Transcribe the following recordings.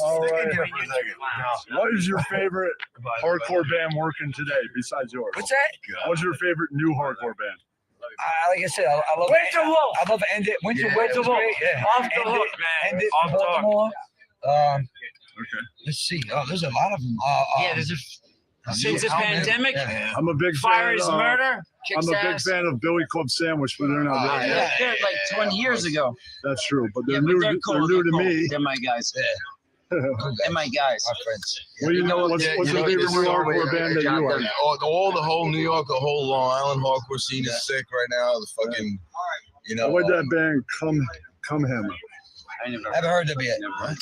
All right. What is your favorite hardcore band working today besides yours? What's that? What's your favorite new hardcore band? Like I said, I love Winter Wolf. I love End It. Winter Wolf. Yeah. Off the hook, man. End It. Off the hook. Baltimore. Okay. Let's see. Oh, there's a lot of them. There's since the pandemic, I'm a big Fire fan. is Murder. I'm a big fan of Billy Club Sandwich, but they're not. They're like 20 years ago. That's true, but they're But new. they're cool. They're new to cool. me. They're my guys. They're my guys. Our friends. What do you know? What's your favorite new hardcore band that you are? All the whole New York, the whole Long Island hardcore scene is sick right now. The fucking, you know. What that band Come Hammer? I never Haven't heard of them yet. Okay.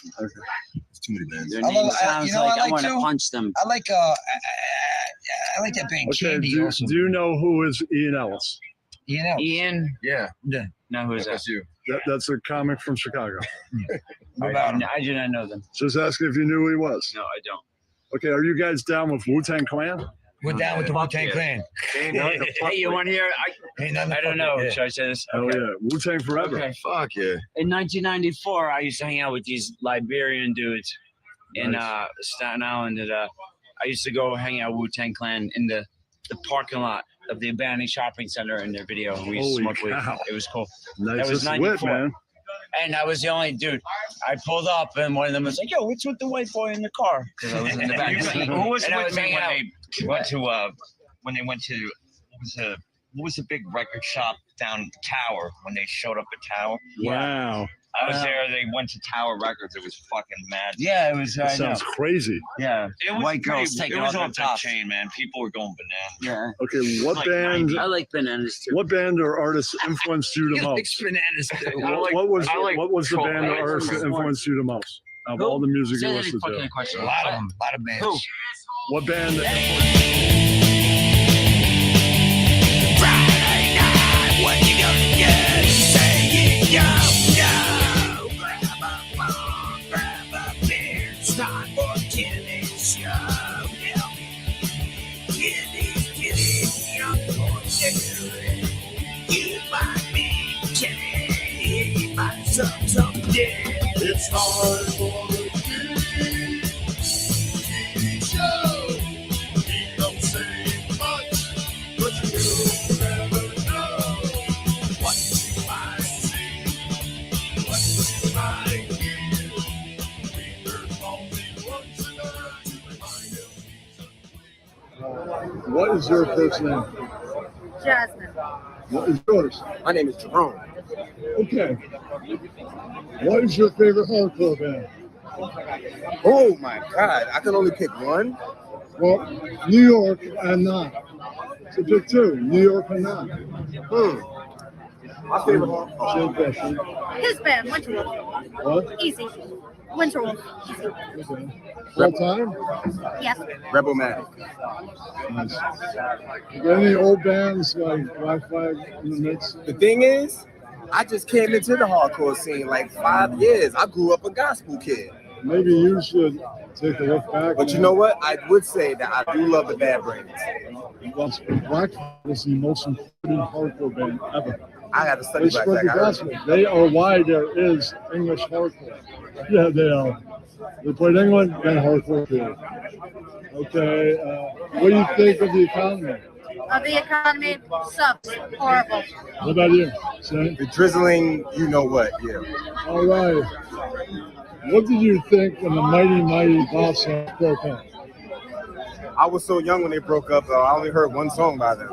It's too many bands. Their I name love- sounds you know, like I I like want to to- punch them. I like that band Okay. Candy Do also. you know who is Ian Ellis? You know. Ian? Yeah. No, who's that? That's you. That's a comic from Chicago. I do not know them. Just asking if you knew who he was. No, I don't. Okay, are you guys down with Wu-Tang Clan? We're down with the Wu-Tang Clan. Hey, you want to hear? Ain't nothing I don't fucking- know. yeah. Should I say this? Oh yeah, Wu-Tang forever. Okay. Fuck yeah. In 1994, I used to hang out with these Liberian dudes in Nice. Staten Island. And, I used to go hang out with Wu-Tang Clan in the parking lot of the abandoned shopping center in their video. We used to Holy smoke weed. cow. It was cool. Nice. That was That's lit, 94. man. And I was the only dude. I pulled up, and one of them was like, "Yo, what's with the white boy in the car?" Because I was in the back seat. Who was And I with was me hanging when out. they went to what was the big record shop down Tower when they showed up at Tower? Wow, I was there. They went to Tower Records. It was fucking mad. Yeah, it was. that I know. sounds crazy. Yeah, It was white girls pretty, taking it was off off their the tops. chain, man. People were going bananas. Yeah, Okay, what Like band? 90. I like bananas too. What band or artist influenced you the You like most? bananas too. What was I like the band or Troll. artist that influenced you the most of Who? all the music Say you that listened fucking to? question. A lot of them. A lot of bands. Who? What band? That Friday night, what you gonna get? Say it, yo, yo. Grab a phone, grab a beer, it's time for Kenny's show. Help me, Kenny, young boy, Jerry. You might be Kenny, you might someday. It's time for the Kenny show. He don't say much, but you never know what you might see, what you might hear. We heard only once in a to remind him. what is your first name? Jasmine. What is yours? My name is Jerome. Okay. What is your favorite hardcore band? Oh my God, I can only pick one. Well, New York and not. So pick two. New York and not. My favorite hardcore. Same question. His band, Winter Wolf. What? Easy. Winter Wolf. Easy. Okay. Full time? Yes. Rebel Matic. Nice. Are there any old bands like Black Flag in the mix? The thing is, I just came into the hardcore scene like 5 years. I grew up a gospel kid. Maybe you should take a look back. But you know what? I would say that I do love the Bad Brains. Black Flag is the most important hardcore band ever. I got to study They Black spread Flag. the I heard. gospel. They are why there is English hardcore. Yeah, they are. They played England and hardcore too. Okay, what do you think of the economy? Of the economy, sucks. Horrible. What about you? Sam? The drizzling, you know what? Yeah. All right. What did you think when the mighty Boss broke up? I was so young when they broke up. I only heard one song by them.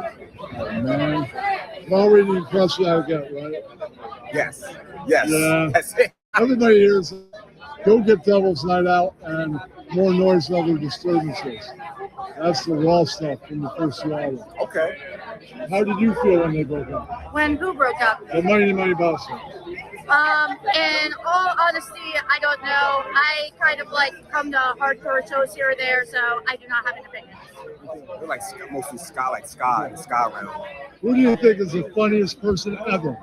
Oh, man. Already impressed I get, right? Yes. Yes. Yeah. That's it. Everybody hears Go Get Devil's Night Out and More Noise and Other Disturbances. That's the raw stuff from the first two albums. Okay. How did you feel when they broke up? When who broke up? The Mighty Boss. In all honesty, I don't know. I kind of like come to hardcore shows here or there, so I do not have an opinion. They're like mostly ska, like ska realm. Who do you think is the funniest person ever?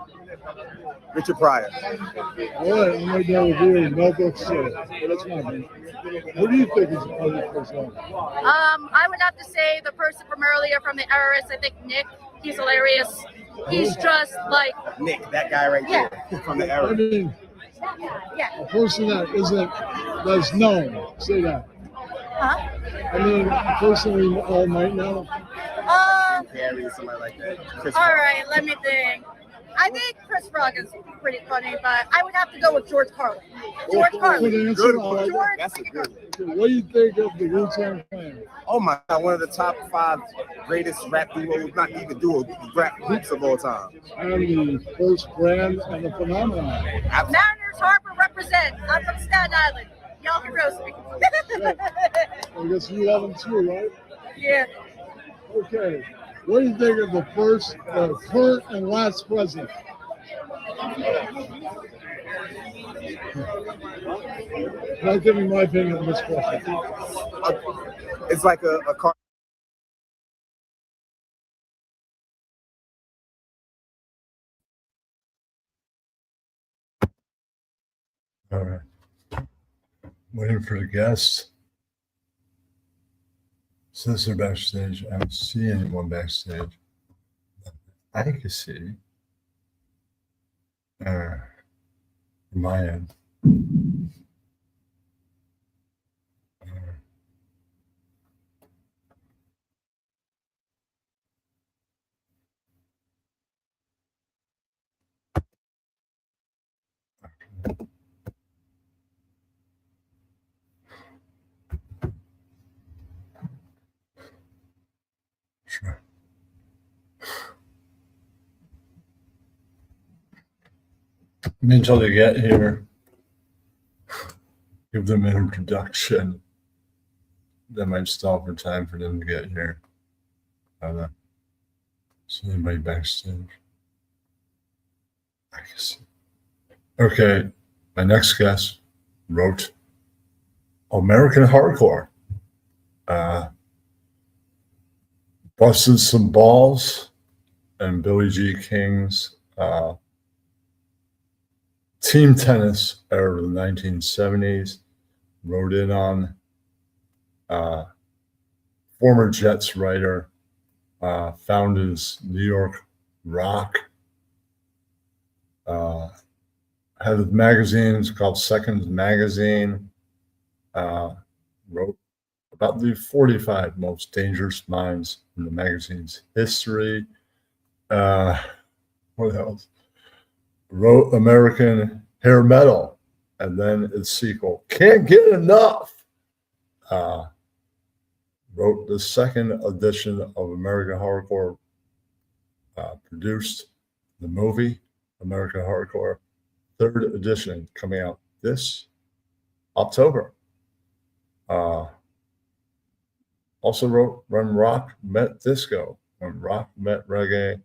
Richard Pryor. All right, I'm right there with you. Mel Brooks too. That's my opinion. Who do you think is the funniest person ever? I would have to say the person from earlier from the Eras, I think Nick. He's hilarious. He's just like Nick, that guy right there from the I era. mean, Yeah. A person that's known. Say that. Huh? I mean, a person we all might know. Harry, somebody like that. Chris All Paul. right, let me think. I think Chris Rock is pretty funny, but I would have to go with George Carlin. George Good Carlin. answer. Good I like George that. That's a good one. Okay, what do you think of the Wu-Tang Clan? Oh my God, one of the top 5 greatest rap duos, not even duo, rap groups of all time. And the first brand and the phenomenon. Mariners Harbor represent. I'm from Staten Island. Y'all can roast me. I guess you love them too, right? Yeah. Okay. What do you think of the first, current, and last president? Not giving my opinion on this question. It's like a car. All right. Waiting for the guests. Since they're backstage, I don't see anyone backstage. I can see. My end. Sure. Until they get here, give them an introduction. That might stall for time for them to get here. I don't know. See anybody backstage? I guess. Okay, my next guest wrote American Hardcore. Busted some balls and Billie G. King's team tennis era of the 1970s. Wrote in on former Jets writer, found his New York Rock, had a magazine called Seconds Magazine, wrote about the 45 most dangerous minds in the magazine's history. What else? Wrote American Hair Metal, and then its sequel, Can't Get Enough. Wrote the second edition of American Hardcore, produced the movie American Hardcore, third edition coming out this October. Also wrote When Rock Met Disco, When Rock Met Reggae,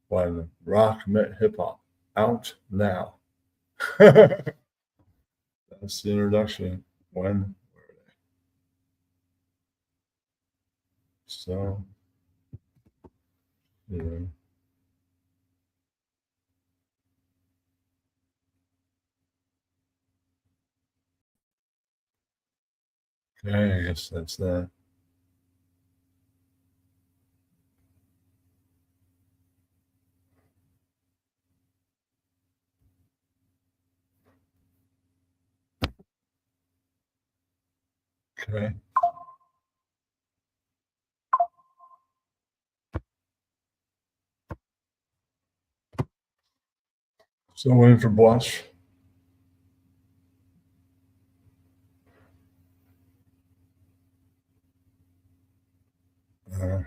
When Rock Met Hip Hop, out now. That's the introduction. When were they? So, you know. Okay, I guess that's that. Okay. So waiting for Blush. Uh,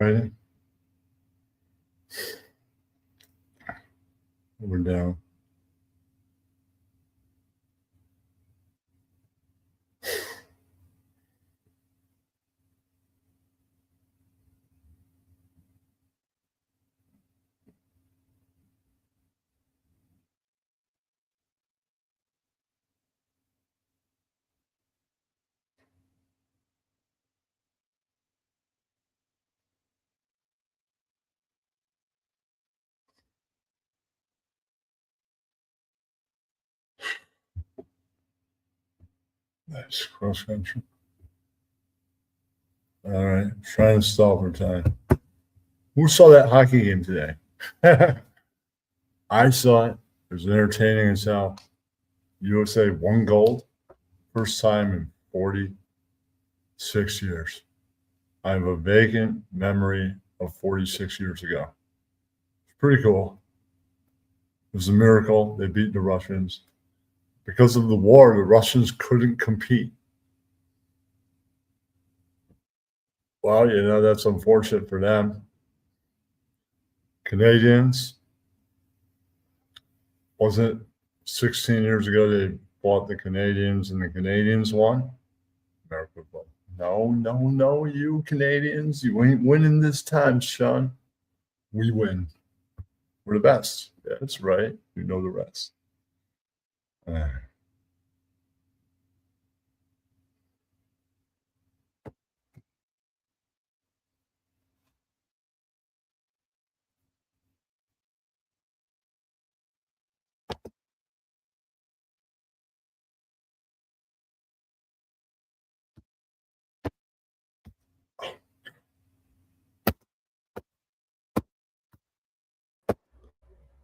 Ready? We're down. Nice cross country. All right, trying to stall for time. Who saw that hockey game today? I saw it. It was entertaining as hell. USA won gold. First time in 46 years. I have a vacant memory of 46 years ago. It's pretty cool. It was a miracle. They beat the Russians. Because of the war, the Russians couldn't compete. Well, that's unfortunate for them. Canadians, wasn't 16 years ago they fought the Canadians and the Canadians won? America won. No, you Canadians, you ain't winning this time, Sean. We win. We're the best. Yeah, that's right. You know the rest.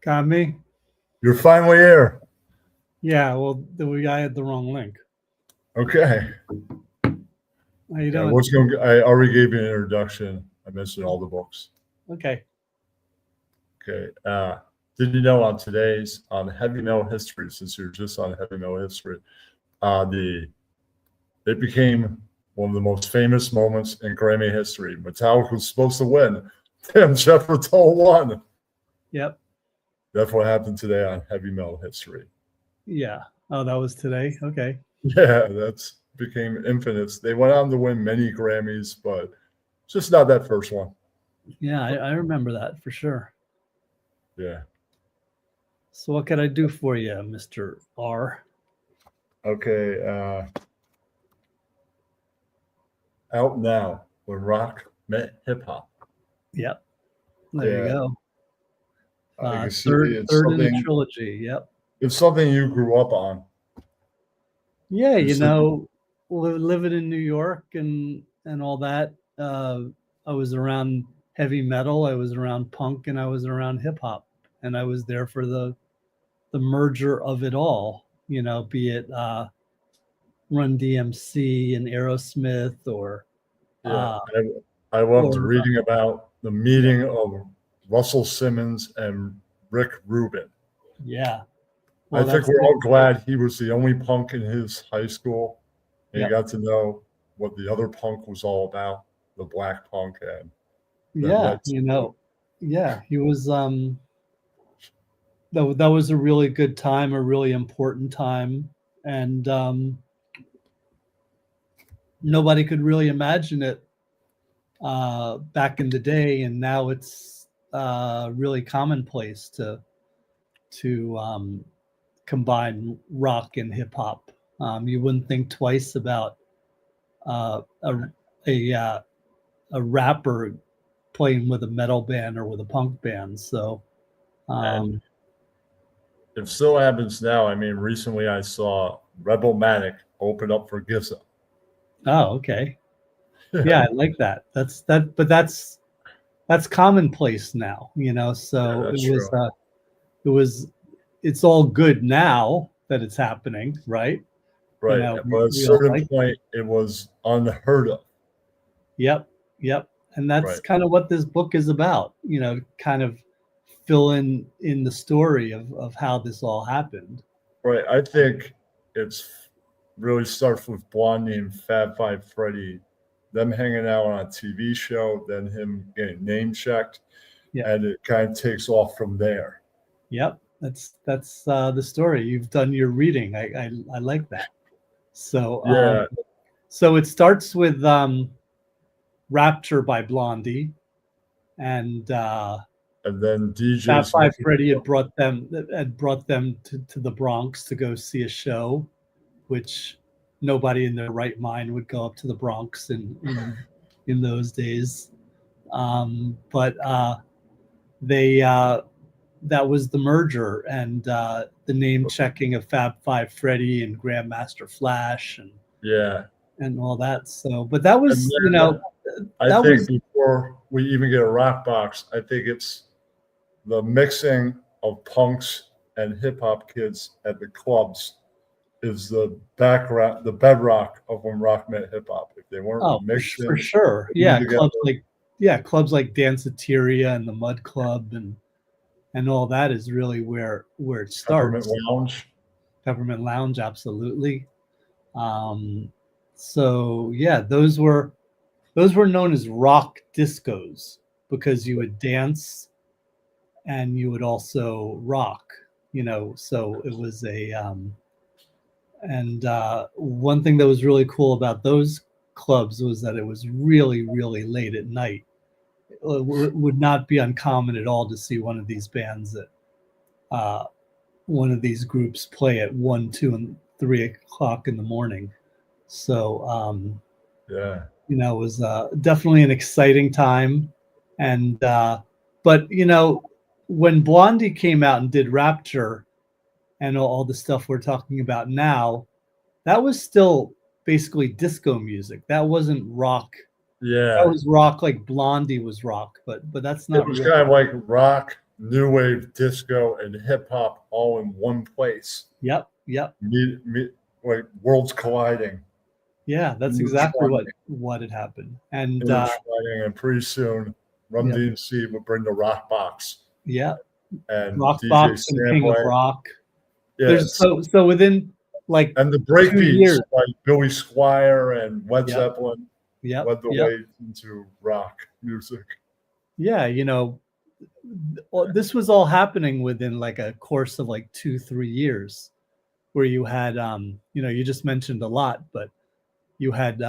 Got me? You're finally here. Yeah, well, I had the wrong link. Okay. How you doing? I already gave you an introduction. I mentioned all the books. Okay. Okay. Did you know on heavy metal history, since you're just on heavy metal history, it became one of the most famous moments in Grammy history. Metallica was supposed to win. Damn, Jethro Tull won. Yep. That's what happened today on heavy metal history. Yeah. Oh, that was today? Okay. Yeah, that's became infamous. They went on to win many Grammys, but just not that first one. Yeah, I remember that for sure. Yeah. So what can I do for you, Mr. R? Okay. Out now, when rock met hip hop. Yep. There you go. I can see Third it's in the something. trilogy. Yep. It's something you grew up on. Yeah, It's something- living in New York and all that. I was around heavy metal, I was around punk, and I was around hip hop, and I was there for the merger of it all. Be it Run DMC and Aerosmith, or Yeah, I loved or, reading about the meeting of Russell Simmons and Rick Rubin. yeah. I Well, think we're all glad he was the only punk in his high school, and Yep. he got to know what the other punk was all about, the black punk. And yeah, he was. That was a really good time, a really important time, and nobody could really imagine it back in the day, and now it's really commonplace to combine rock and hip hop. You wouldn't think twice about a rapper playing with a metal band or with a punk band. So it still happens now. I mean, recently I saw Rebelmatic open up for Giza. Oh, okay. Yeah, I like that. But that's commonplace now, So it's all good now that it's happening, right? Right. But at a certain point, it was unheard of. Yep. And that's kind of what this book is about, kind of fill in the story of how this all happened. Right. I think it's really starts with Blondie and Fab Five Freddy them hanging out on a TV show, then him getting name checked, Yeah. and it kind of takes off from there. Yep, that's the story. You've done your reading. I like that. So Yeah. so it starts with Rapture by Blondie, and then DJ's Fat Five looking Freddy had for- brought them to the Bronx to go see a show, which nobody in their right mind would go up to the Bronx in those days. But they that was the merger and the name checking of Fab Five Freddy and Grandmaster Flash Yeah. and all that. So, but that was, And you then, know, I that think was before we even get a rock box, I think it's the mixing of punks and hip hop kids at the clubs is the background, the bedrock of when rock met hip hop. If they weren't mixed for in, sure. put Yeah, together. clubs like Danceteria and the Mud Club and all that is really where it starts. Peppermint Lounge, absolutely. So yeah, those were known as rock discos because you would dance and you would also rock, you know. So it was a and one thing that was really cool about those clubs was that it was really, really late at night. It would not be uncommon at all to see one of these bands that one of these groups play at 1, 2, and 3 o'clock in the morning. So Yeah. you know, it was definitely an exciting time. And but you know, when Blondie came out and did Rapture and all the stuff we're talking about now, that was still basically disco music. That wasn't rock. Yeah. That was rock like Blondie was rock, but that's not It was really. kind of like rock, new wave, disco, and hip hop all in one place. Yep. Like worlds colliding. Yeah, that's exactly what had happened. And And pretty soon, Run DMC would bring the rock box. Yeah. And Rock DJ Box and King of Sampler. Rock. Yeah. There's so within like and the 2 breakbeats years. like Billy Squier and Led Zeppelin Yep. led the way into rock music. Yeah, you know, this was all happening within like a course of like 2-3 years, where you had you know, you just mentioned a lot, but you had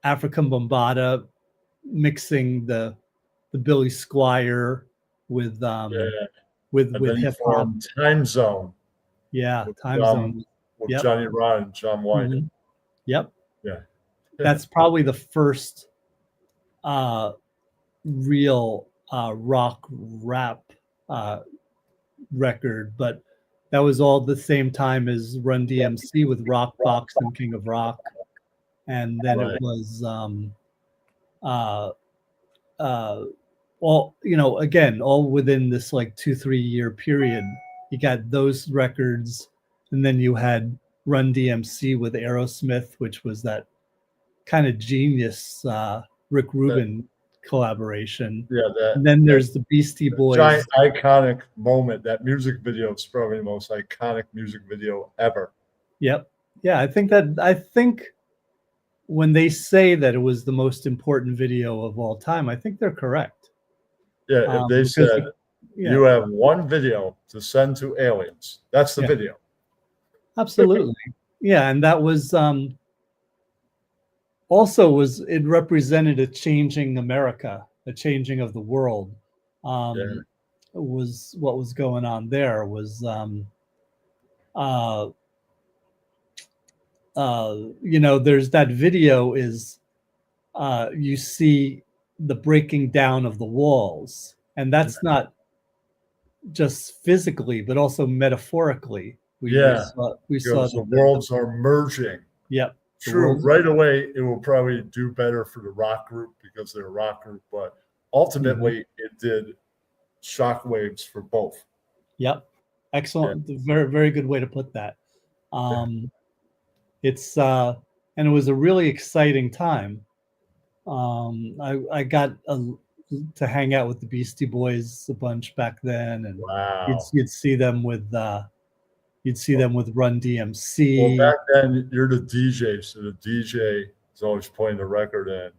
African Bombata mixing the Billy Squier with with hip hop. Time Zone. Yeah, with, Time Zone. With Yep. Johnny Rod and John White. Mhm. Yep. Yeah. That's probably the first real rock rap record, but that was all the same time as Run DMC with Rock Box and King of Rock. And then it was all, you know, again, all within this like 2-3 year period. You got those records, and then you had Run DMC with Aerosmith, which was that kind of genius Rick Rubin collaboration. Yeah, and then there's the Beastie Boys. Giant iconic moment. That music video is probably the most iconic music video ever. Yep. Yeah, I think when they say that it was the most important video of all time, I think they're correct. Yeah, if they said you have one video to send to aliens, that's the video. Absolutely. Yeah, and that was also it represented a changing America, a changing of the world. Was what was going on there was you know, there's that video is you see the breaking down of the walls, and that's not just physically but also metaphorically. We saw the worlds are merging. Yep. True. Right away, it will probably do better for the rock group because they're a rock group, but ultimately it did shockwaves for both. Yep. Excellent. Very, very good way to put that. It's and it was a really exciting time. I got to hang out with the Beastie Boys a bunch back then, and you'd see them with Run DMC. Well, back then you're the DJ, so the DJ is always playing the record in.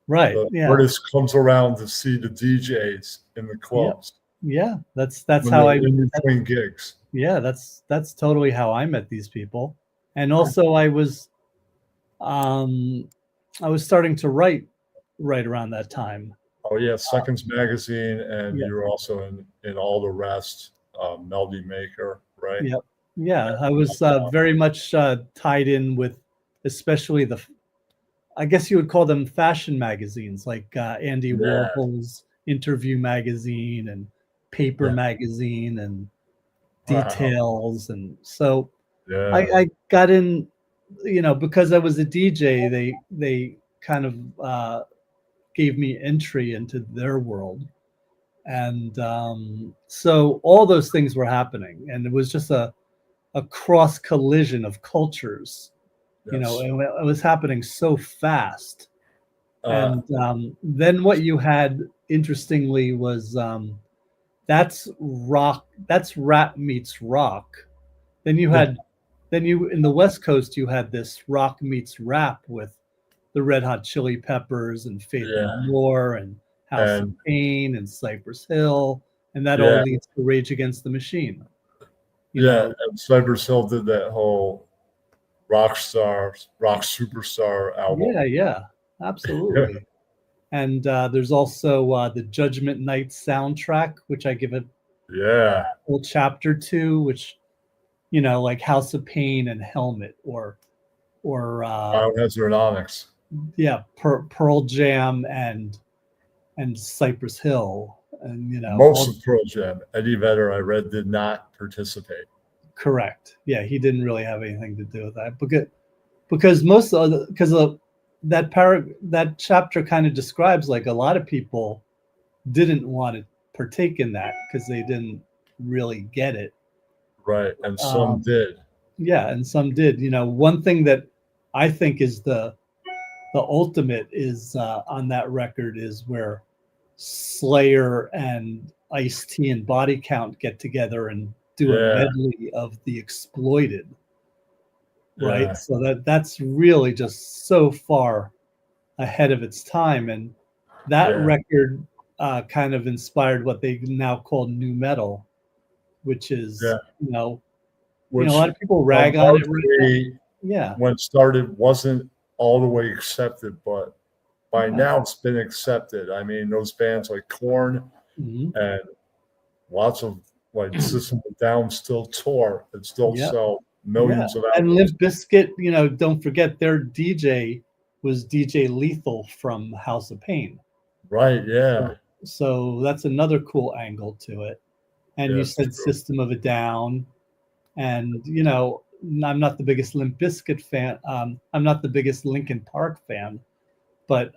Right. The Yeah. artist comes around to see the DJs in the clubs. Yeah. That's when how they're in between gigs. Yeah, that's totally how I met these people. And also I was starting to write right around that time. Oh yeah, Seconds Magazine, and Yeah. you're also in all the rest, Melody Maker, right? Yep. Yeah, I was very much tied in with especially I guess you would call them fashion magazines like Andy Yeah. Warhol's Interview magazine and Paper Yeah. magazine and Wow. Details. And so Yeah. I got in, because I was a DJ, they kind of gave me entry into their world. And so all those things were happening, and it was just a cross collision of cultures. Yes. It was happening so fast. Uh, And then what you had, interestingly, was that's rap meets rock. Then you had, in the West Coast, you had this rock meets rap with the Red Hot Chili Peppers and Faith Yeah. No More and House of And- Pain and Cypress Hill, and that Yeah. all leads to Rage Against the Machine. You yeah, know? and Cypress Hill did that whole rock superstar album. Yeah, absolutely. And there's also the Judgment Night soundtrack, which I give a Yeah. whole chapter to, which, like House of Pain and Helmet, or Biohazard and Onyx. yeah, Pearl Jam and Cypress Hill, and Most of Pearl Jam. Eddie Vedder, I read, did not participate. correct. Yeah, he didn't really have anything to do with that, because most of that chapter kind of describes, like, a lot of people didn't want to partake in that because they didn't really get it. Right. And some did. Yeah, and some did. One thing that I think is the ultimate is on that record is where Slayer and Ice-T and Body Count get together and do a Yeah. medley of The Exploited. Right. Yeah. So that's really just so far ahead of its time. And that Yeah. record kind of inspired what they now call nu metal, which is, Yeah. a lot of people rag on it. largely, Yeah. when it started, wasn't all the way accepted, but by Yeah. now it's been accepted. I mean, those bands like Korn Mhm. and lots of like System of a Down still tour and still Yeah. sell millions of And albums. Limp Bizkit, don't forget their DJ was DJ Lethal from House of Pain. Right, yeah. So that's another cool angle to it. And Yeah, you for said sure. System of a Down. And, I'm not the biggest Limp Bizkit fan. I'm not the biggest Linkin Park fan. But,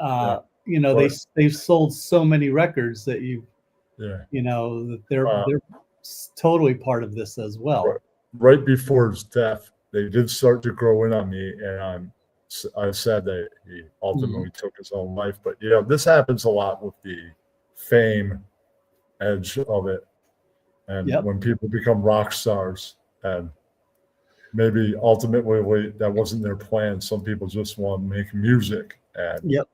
they've sold so many records that Yeah. that they're Wow. totally part of this as well. Right before his death, they did start to grow in on me, and I said that he ultimately took his own life. But this happens a lot with the fame edge of it, and Yep. when people become rock stars, and maybe ultimately that wasn't their plan. Some people just want to make music, and Yep.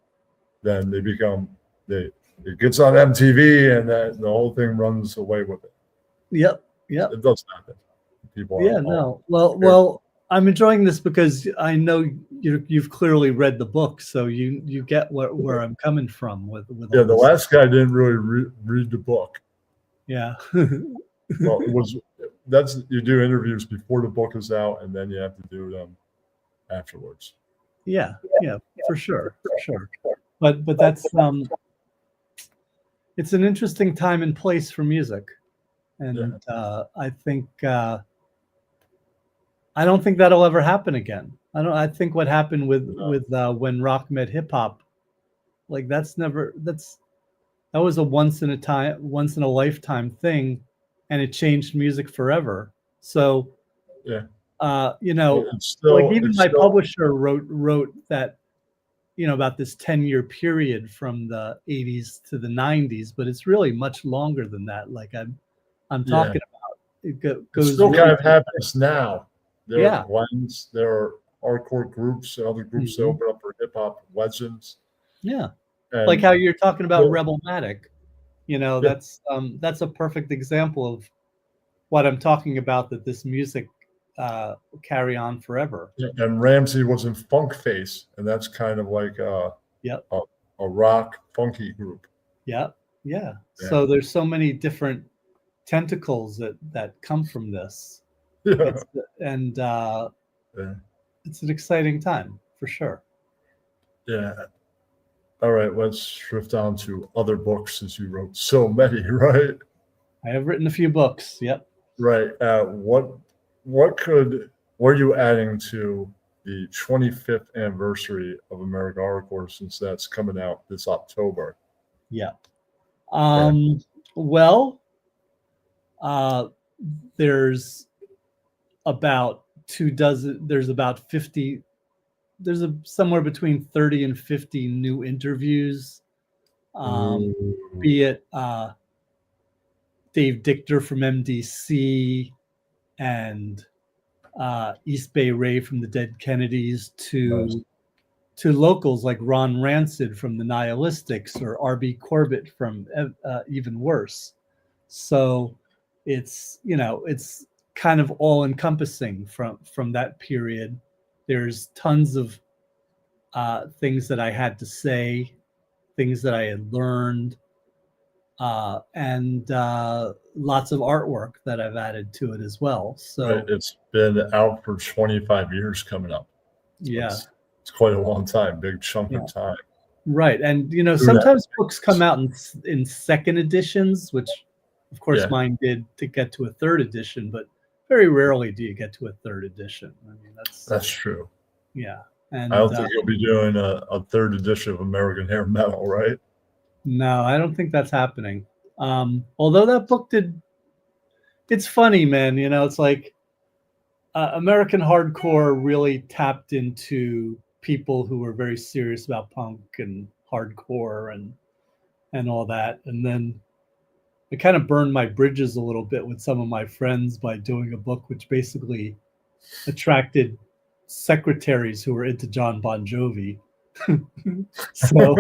then they become it gets on MTV, and that the whole thing runs away with it. Yep. It does happen. People Yeah, are no. Well, I'm enjoying this because I know you've clearly read the book, so you get where I'm coming from with Yeah, all the this. last guy didn't really read the book. Yeah. Well, you do interviews before the book is out, and then you have to do them afterwards. Yeah, for sure. But that's it's an interesting time and place for music, and I think I don't think that'll ever happen again. I think what happened with when rock met hip hop, like that was a once in a lifetime thing, and it changed music forever. So Yeah. Like It's even my still- publisher wrote that, about this 10-year period from the 80s to the 90s, but it's really much longer than that. Like I'm talking about, it It goes still really kind of happens now. There Yeah. are blends, there are hardcore groups and other groups that open up for hip hop legends. Yeah. And Like how you're talking about Yeah. Rebelmatic. You know, Yeah. that's a perfect example of what I'm talking about, that this music will carry on forever. and Ramsey was in Funk Face, and that's kind of like Yep. a rock funky group. Yep. Yeah. Yeah. So there's so many different tentacles that come from this. Yeah. And Yeah. it's an exciting time for sure. Yeah. All right, let's shift down to other books since you wrote so many, right? I have written a few books. Yep. Right. What are you adding to the 25th anniversary of American Hardcore, since that's coming out this October? Yeah. Well, there's about 24, there's about 50, there's somewhere between 30 and 50 new interviews. Be it Dave Dichter from MDC and East Bay Ray from the Dead Kennedys to locals like Ron Rancid from the Nihilistics or RB Corbett from Even Worse. So it's, you know, it's kind of all encompassing from that period. There's tons of things that I had to say, things that I had learned, and lots of artwork that I've added to it as well. So Right. It's been out for 25 years coming up. yeah. It's quite a long time, big chunk of time. Right. And, you know, Through that. sometimes books come out in second editions, which of course Yeah. mine did, to get to a third edition, but very rarely do you get to a third edition. I mean, That's true. yeah. And I don't think you'll be doing a third edition of American Hair Metal, right? no, I don't think that's happening. Although that book did, it's funny, man. You know, it's like American Hardcore really tapped into people who were very serious about punk and hardcore and all that. And then I kind of burned my bridges a little bit with some of my friends by doing a book which basically attracted secretaries who were into John Bon Jovi. So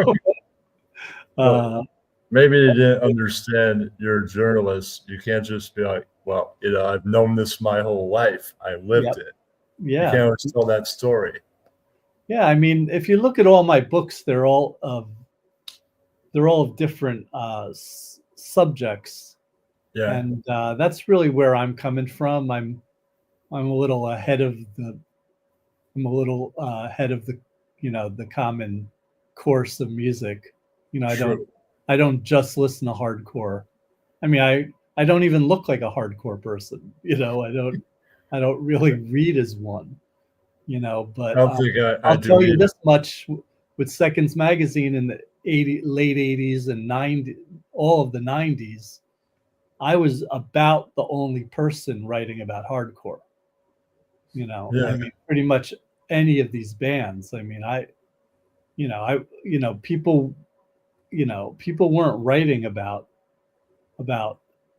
maybe they didn't understand you're a journalist. You can't just be like, well, you know, I've known this my whole life. I lived it. yeah. You can't always tell that story. Yeah, I mean, if you look at all my books, they're all of different subjects. Yeah. And that's really where I'm coming from. I'm a little ahead of the you know, the common course of music. You know, I don't just listen to hardcore. I mean, I don't even look like a hardcore person. You know, I don't really read as one. You know, but I don't think I'll tell you this much: with Seconds Magazine in the late 80s and 90s, all of the 90s, I was about the only person writing about hardcore. You know, I mean, pretty much any of these bands. I mean, people weren't writing about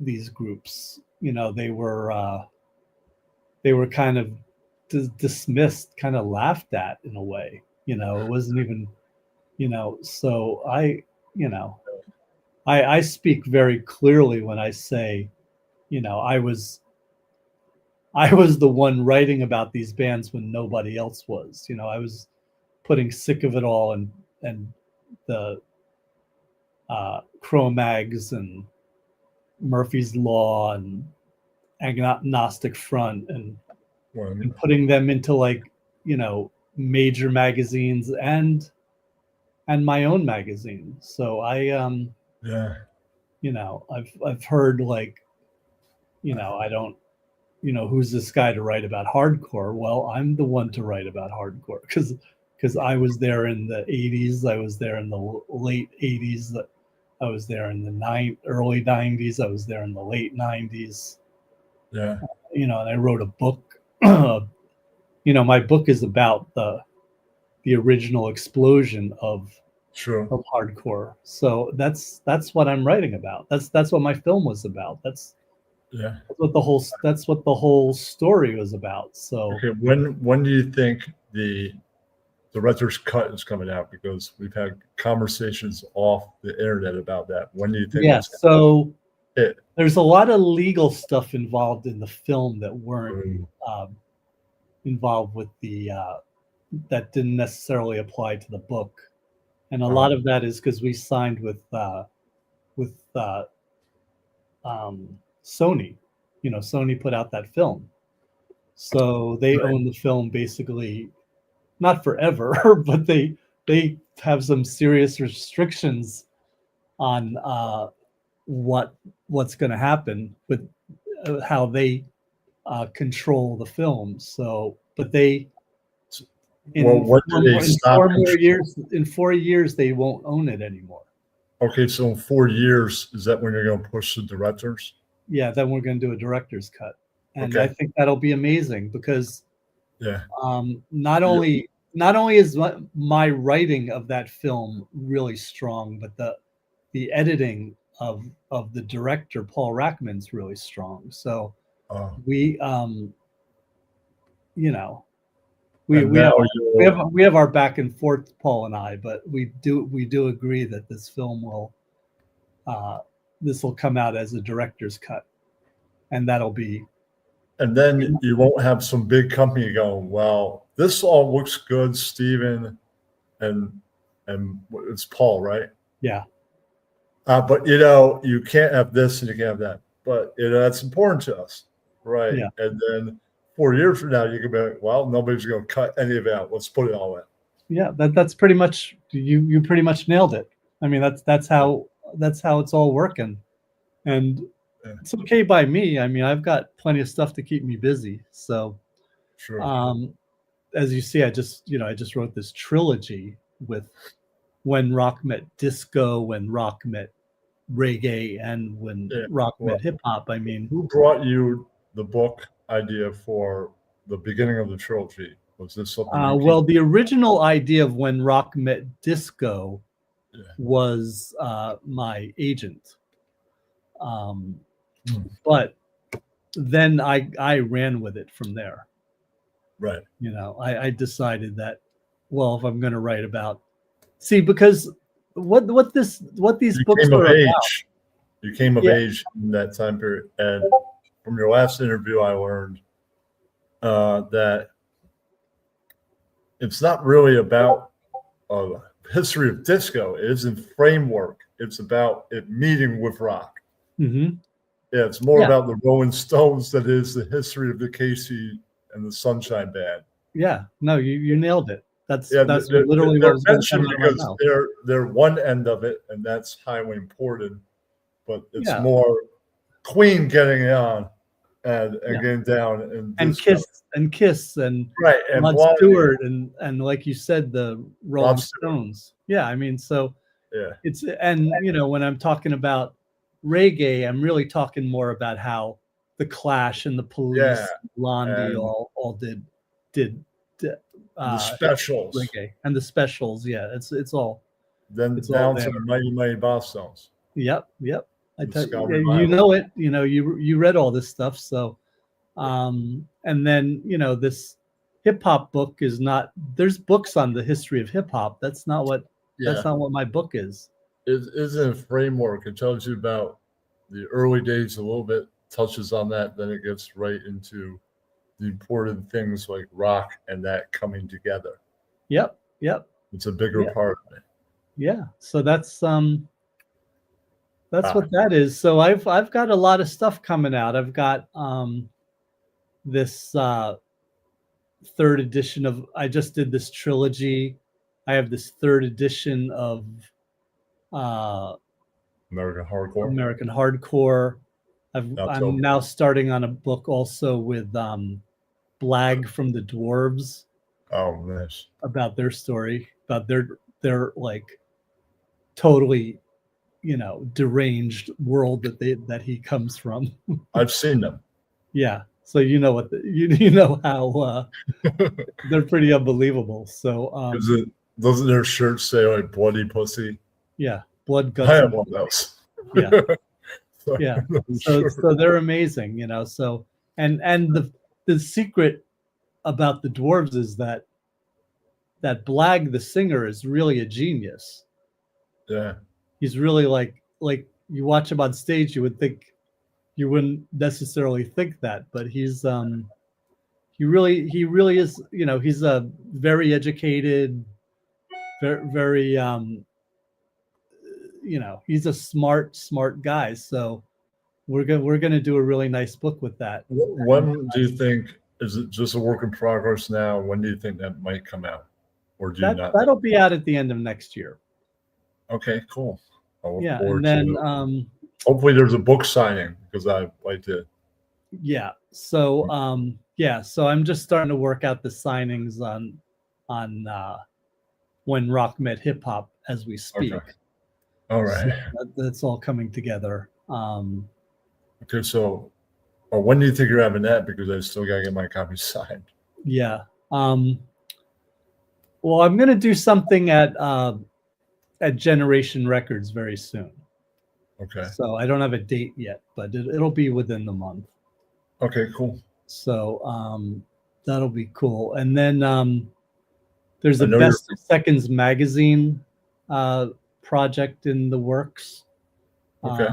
these groups. You know, they were kind of dismissed, kind of laughed at in a way. You know, it wasn't even, you know, so I speak very clearly when I say, you know, I was the one writing about these bands when nobody else was. You know, I was putting Sick of It All and the Cro-Mags and Murphy's Law and Agnostic Front and putting them into, like, you know, major magazines and my own magazine. So I you know, I've heard, like, you know, I don't, you know, who's this guy to write about hardcore? Well, I'm the one to write about hardcore because I was there in the 80s, I was there in the late 80s, I was there in the early 90s, I was there in the late 90s. Yeah. You know, and I wrote a book. You know, my book is about the original explosion of hardcore. So that's what I'm writing about. That's what my film was about. That's what the whole story was about. So okay, when do you think the director's cut is coming out? Because we've had conversations off the internet about that. When do you think? Yeah, so it? There's a lot of legal stuff involved in the film that weren't involved with the that didn't necessarily apply to the book, and a lot of that is because we signed with Sony. You know, Sony put out that film, so they own the film basically, not forever, but they have some serious restrictions on what's going to happen with how they control the film. So, but they in, what do they stop 4 more years, in 4 years they won't own it anymore. Okay, so in 4 years, is that when you're going to push the directors? Yeah, then we're going to do a director's cut, and Okay. I think that'll be amazing because Yeah. not only is my writing of that film really strong, but the editing of the director Paul Rackman's really strong. So we you know we have our back and forth, Paul and I, but we do agree that this film will this will come out as a director's cut, and that'll be. And then you won't have some big company going, well, this all looks good, Steven, and it's Paul, right? Yeah. But you can't have this and you can't have that. But that's important to us, right? Yeah. And then 4 years from now, you can be like, well, nobody's going to cut any of it out. Let's put it all in. Yeah, that's pretty much you pretty much nailed it. I mean, that's how it's all working, and it's okay by me. I mean, I've got plenty of stuff to keep me busy. So, sure. As you see, I just wrote this trilogy with When Rock Met Disco, When Rock Met Reggae, and When Rock Met Hip Hop. I mean, who brought you the book idea for the beginning of the trilogy? Was this something? Well, the original idea of When Rock Met Disco was my agent. But then I ran with it from there. Right. I decided that, well, if I'm going to write about, because what these books are about. You came of age in that time period, and from your last interview, I learned that it's not really about history of disco. It isn't framework. It's about it meeting with rock. Mm-hmm. Yeah, it's more about the Rolling Stones than it is the history of the Casey and the Sunshine Band. Yeah, no, you nailed it. That's literally what I was mentioned because right now. They're one end of it, and that's highly important. But it's more Queen getting on and getting down and Kiss and right and Rod Stewart and like you said, the Rolling Stones. Yeah, I mean, so it's when I'm talking about reggae, I'm really talking more about how the Clash and the Police, Blondie all did the Specials reggae and the Specials. Yeah, it's all. Then it's down all to the Mighty Boss Stones. Yep. I tell you know it. You read all this stuff. So, and then this hip hop book is not. There's books on the history of hip hop. That's not what. That's not what my book is. It isn't a framework. It tells you about the early days a little bit, touches on that, then it gets right into the important things like rock and that coming together. Yep. It's a bigger part of it. Yeah. So that's what that is. So I've got a lot of stuff coming out. I've got this third edition of. I just did this trilogy. I have this third edition of American Hardcore. I'm now starting on a book also with Blag from the Dwarves. Oh, nice. About their story, about their like totally, deranged world that he comes from. I've seen them. Yeah, so you know what you know how they're pretty unbelievable. So doesn't their shirts say like bloody pussy? Yeah, blood guts. I have one of those. Yeah. So they're amazing, So and the secret about the dwarves is that that Blag, the singer, is really a genius. Yeah. He's really like you watch him on stage, you wouldn't necessarily think that, but he's he really is, you know, he's a very educated, very you know, he's a smart guy. So we're gonna do a really nice book with that. When do you think, is it just a work in progress now? When do you think that might come out? Or do you not? That'll be out at the end of next year. Okay, cool. I'll look Yeah, forward and then to it. Hopefully there's a book signing because I'd like to. yeah. So so I'm just starting to work out the signings on When Rock Met Hip Hop as we speak. Okay. All right. So that's all coming together. Okay, so when do you think you're having that? Because I still gotta get my copy signed. Yeah. Well, I'm gonna do something at Generation Records very soon. Okay. So I don't have a date yet, but it'll be within the month. Okay, cool. So that'll be cool. And then there's a I know Best of Seconds magazine project in the works. Okay.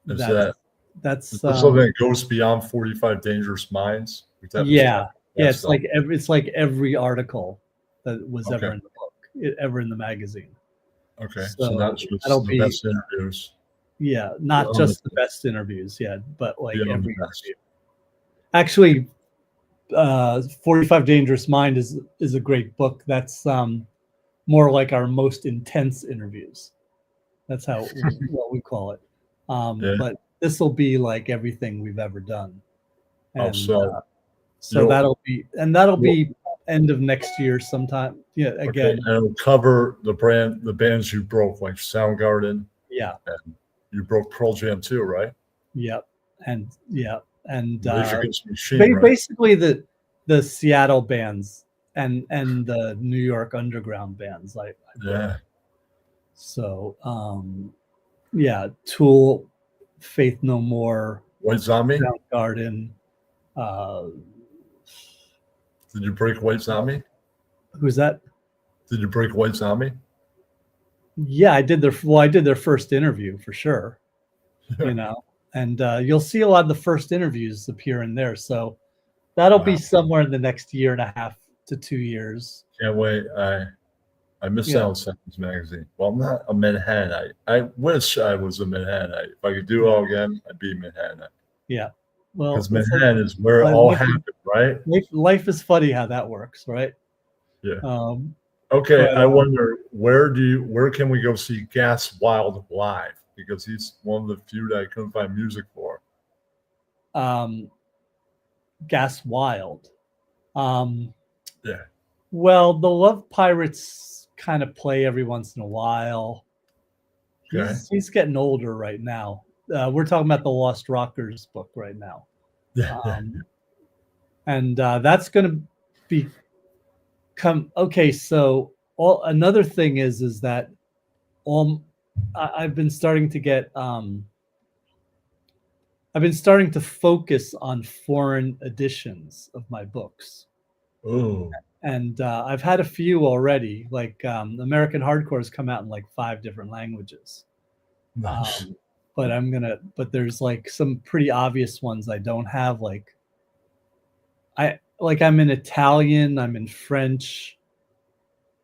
Is that's something that goes beyond 45 Dangerous Minds? Yeah, it's like every article that was ever in the book, ever in the magazine. Okay, so that's just that'll the be best interviews. Yeah, not Beyond just the best interviews, but like Beyond every the best. interview. Actually, 45 Dangerous Mind is a great book. That's more like our most intense interviews. That's how what we call it. But this will be like everything we've ever done. And, so that'll be end of next year sometime. Yeah, again. Okay, and it'll cover the bands you broke, like Soundgarden. Yeah. And you broke Pearl Jam too, right? Yep. And Rage Against the Machine, right? Basically the Seattle bands and the New York underground bands. So Tool, Faith No More, White Zombie, Soundgarden. Did you break White Zombie? Who's that? Did you break White Zombie? Yeah, I did their first interview for sure. You know, and you'll see a lot of the first interviews appear in there. So that'll be somewhere in the next year and a half to 2 years. Can't wait. I missed out on Seconds magazine. Well, I'm not a Manhattanite. I wish I was a Manhattanite. If I could do it all again, I'd be a Manhattanite. Yeah. Well, because Manhattan is where it all happened, right? Life is funny how that works, right? Yeah. Okay, I wonder where can we go see Gas Wild live? Because he's one of the few that I couldn't find music for. Gas Wild. Yeah. Well, the Love Pirates kind of play every once in a while. Okay. He's getting older right now. We're talking about the Lost Rockers book right now. And that's going to become okay. So another thing is that I've been starting to get I've been starting to focus on foreign editions of my books. Oh. And I've had a few already. Like American Hardcore has come out in like 5 different languages. Nice. But there's like some pretty obvious ones I don't have. I'm in Italian, I'm in French,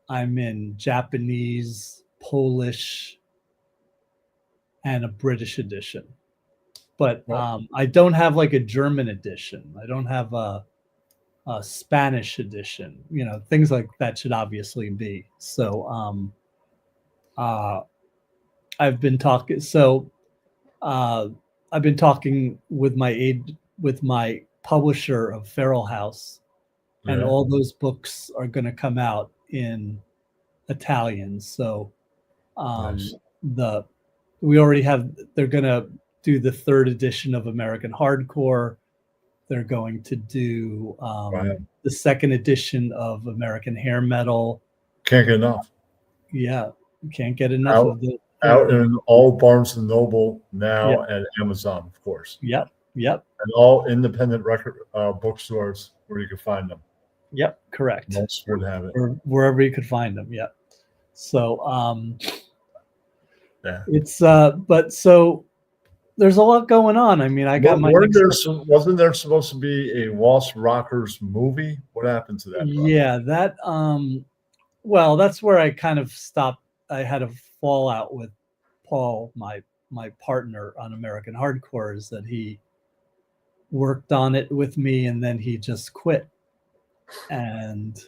I'm in Japanese, Polish, and a British edition. But I don't have like a German edition. I don't have a Spanish edition. You know, things like that should obviously be. So I've been talking. So I've been talking with my publisher of Feral House, and all those books are going to come out in Italian. So nice. we already have. They're going to do the 3rd edition of American Hardcore. They're going to do the 2nd edition of American Hair Metal. Can't get enough. Yeah, can't get enough of the. Out in all Barnes and Noble now and Amazon, of course. Yep. And all independent record bookstores where you can find them. Yep, correct. Most would have it. Or wherever you could find them. Yep. So Yeah. it's but so there's a lot going on. I mean, I got my Wasn't there supposed to be a Lost Rockers movie? What happened to that? Project? Yeah, that well, that's where I kind of stopped. I had a fallout with Paul, my partner on American Hardcore, is that he worked on it with me and then he just quit. And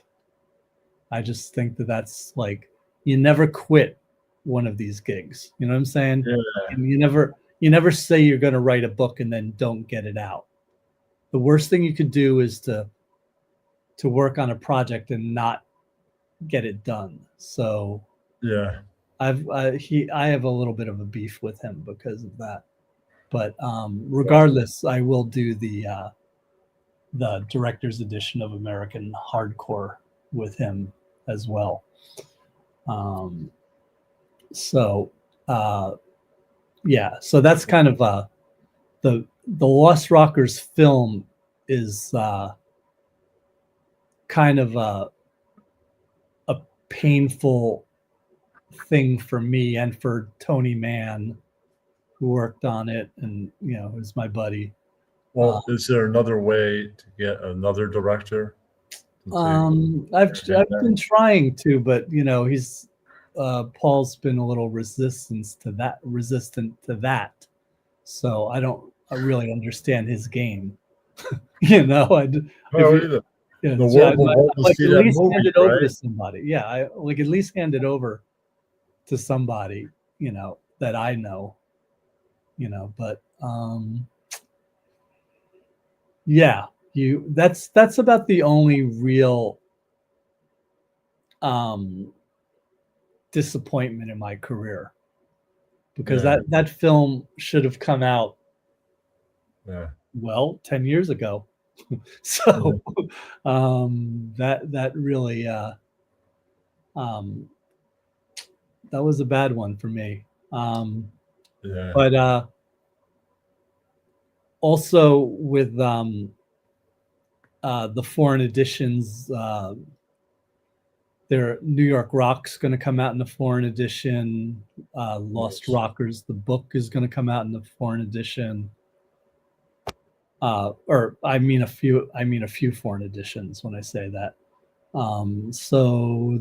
I just think that that's like, you never quit one of these gigs. You know what I'm saying? Yeah. And you never say you're going to write a book and then don't get it out. The worst thing you could do is to work on a project and not get it done. So Yeah. I have a little bit of a beef with him because of that. But regardless, I will do the director's edition of American Hardcore with him as well. So that's kind of the Lost Rockers film is kind of a painful thing for me and for Tony Mann, who worked on it, and who's my buddy. Well, is there another way to get another director? I've been trying to, but he's Paul's been a little resistant to that. So I don't really understand his game. I'd like at least hand it over to somebody. Yeah, I like at least hand it over to somebody, that I know, but yeah, that's about the only real disappointment in my career, because that film should have come out 10 years ago. So that really that was a bad one for me. But also with the foreign editions, their New York Rock's going to come out in the foreign edition. Lost Rockers, the book, is going to come out in the foreign edition. Or I mean a few foreign editions when I say that. So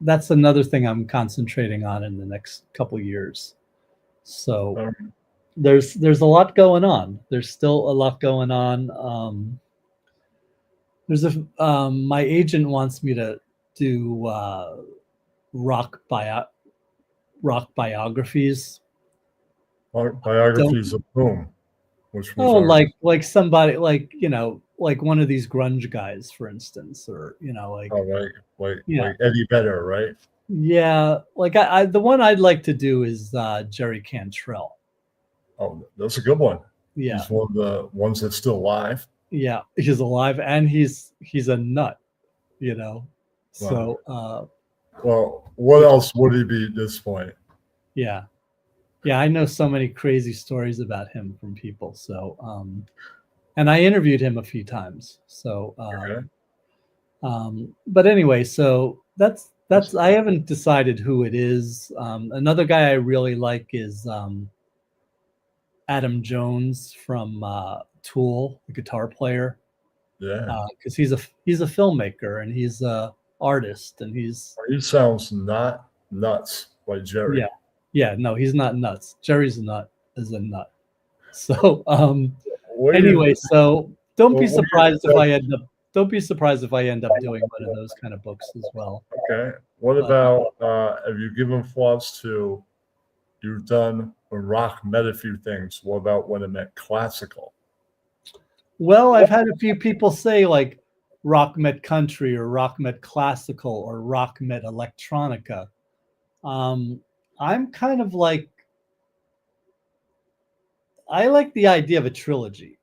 that's another thing I'm concentrating on in the next couple years. So there's a lot going on. There's still a lot going on. There's my agent wants me to do rock biographies. Biographies of whom? Like somebody like one of these grunge guys, for instance, or like Eddie Vedder, right? Yeah, like I the one I'd like to do is Jerry Cantrell. Oh, that's a good one. Yeah, he's one of the ones that's still alive. Yeah, he's alive, and he's a nut, Wow. So well, what else would he be at this point? Yeah, I know so many crazy stories about him from people. So and I interviewed him a few times. So but anyway, so that's I haven't decided who it is. Another guy I really like is Adam Jones from Tool, the guitar player. Yeah, because he's a filmmaker and he's a artist, and he sounds not nuts like Jerry. Yeah, no, he's not nuts. Jerry's a nut. So anyway, so don't be surprised if I end up doing one of those kind of books as well. Okay. What about have you given thoughts to, you've done when rock met a few things, what about when it met classical? Well, I've had a few people say like rock met country or rock met classical or rock met electronica. I'm kind of like, I like the idea of a trilogy.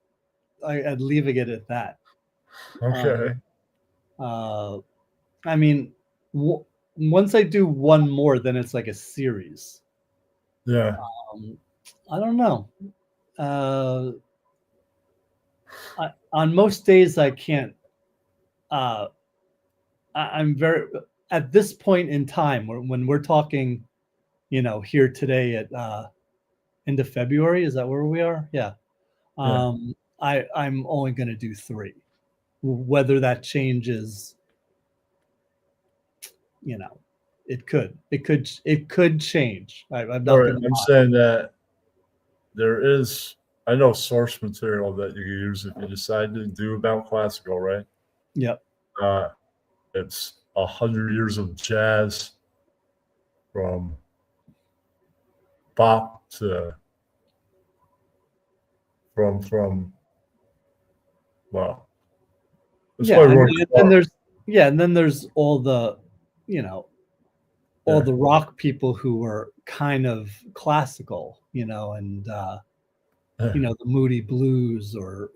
I'd leaving it at that. Okay. I mean, once I do one more, then it's like a series. Yeah. I don't know. On most days, I can't I'm very at this point in time when we're talking, here today at end of February. Is that where we are? Yeah. Yeah. I'm only going to do 3. Whether that changes, it could change. I'm not All right, going to I'm lie. saying that there is, I know source material that you can use if you decide to do about classical, right? Yep. It's 100 years of jazz from bop to well. That's Yeah. why I Roy mean, Clark- and then there's all the, all the rock people who were kind of classical, and the Moody Blues or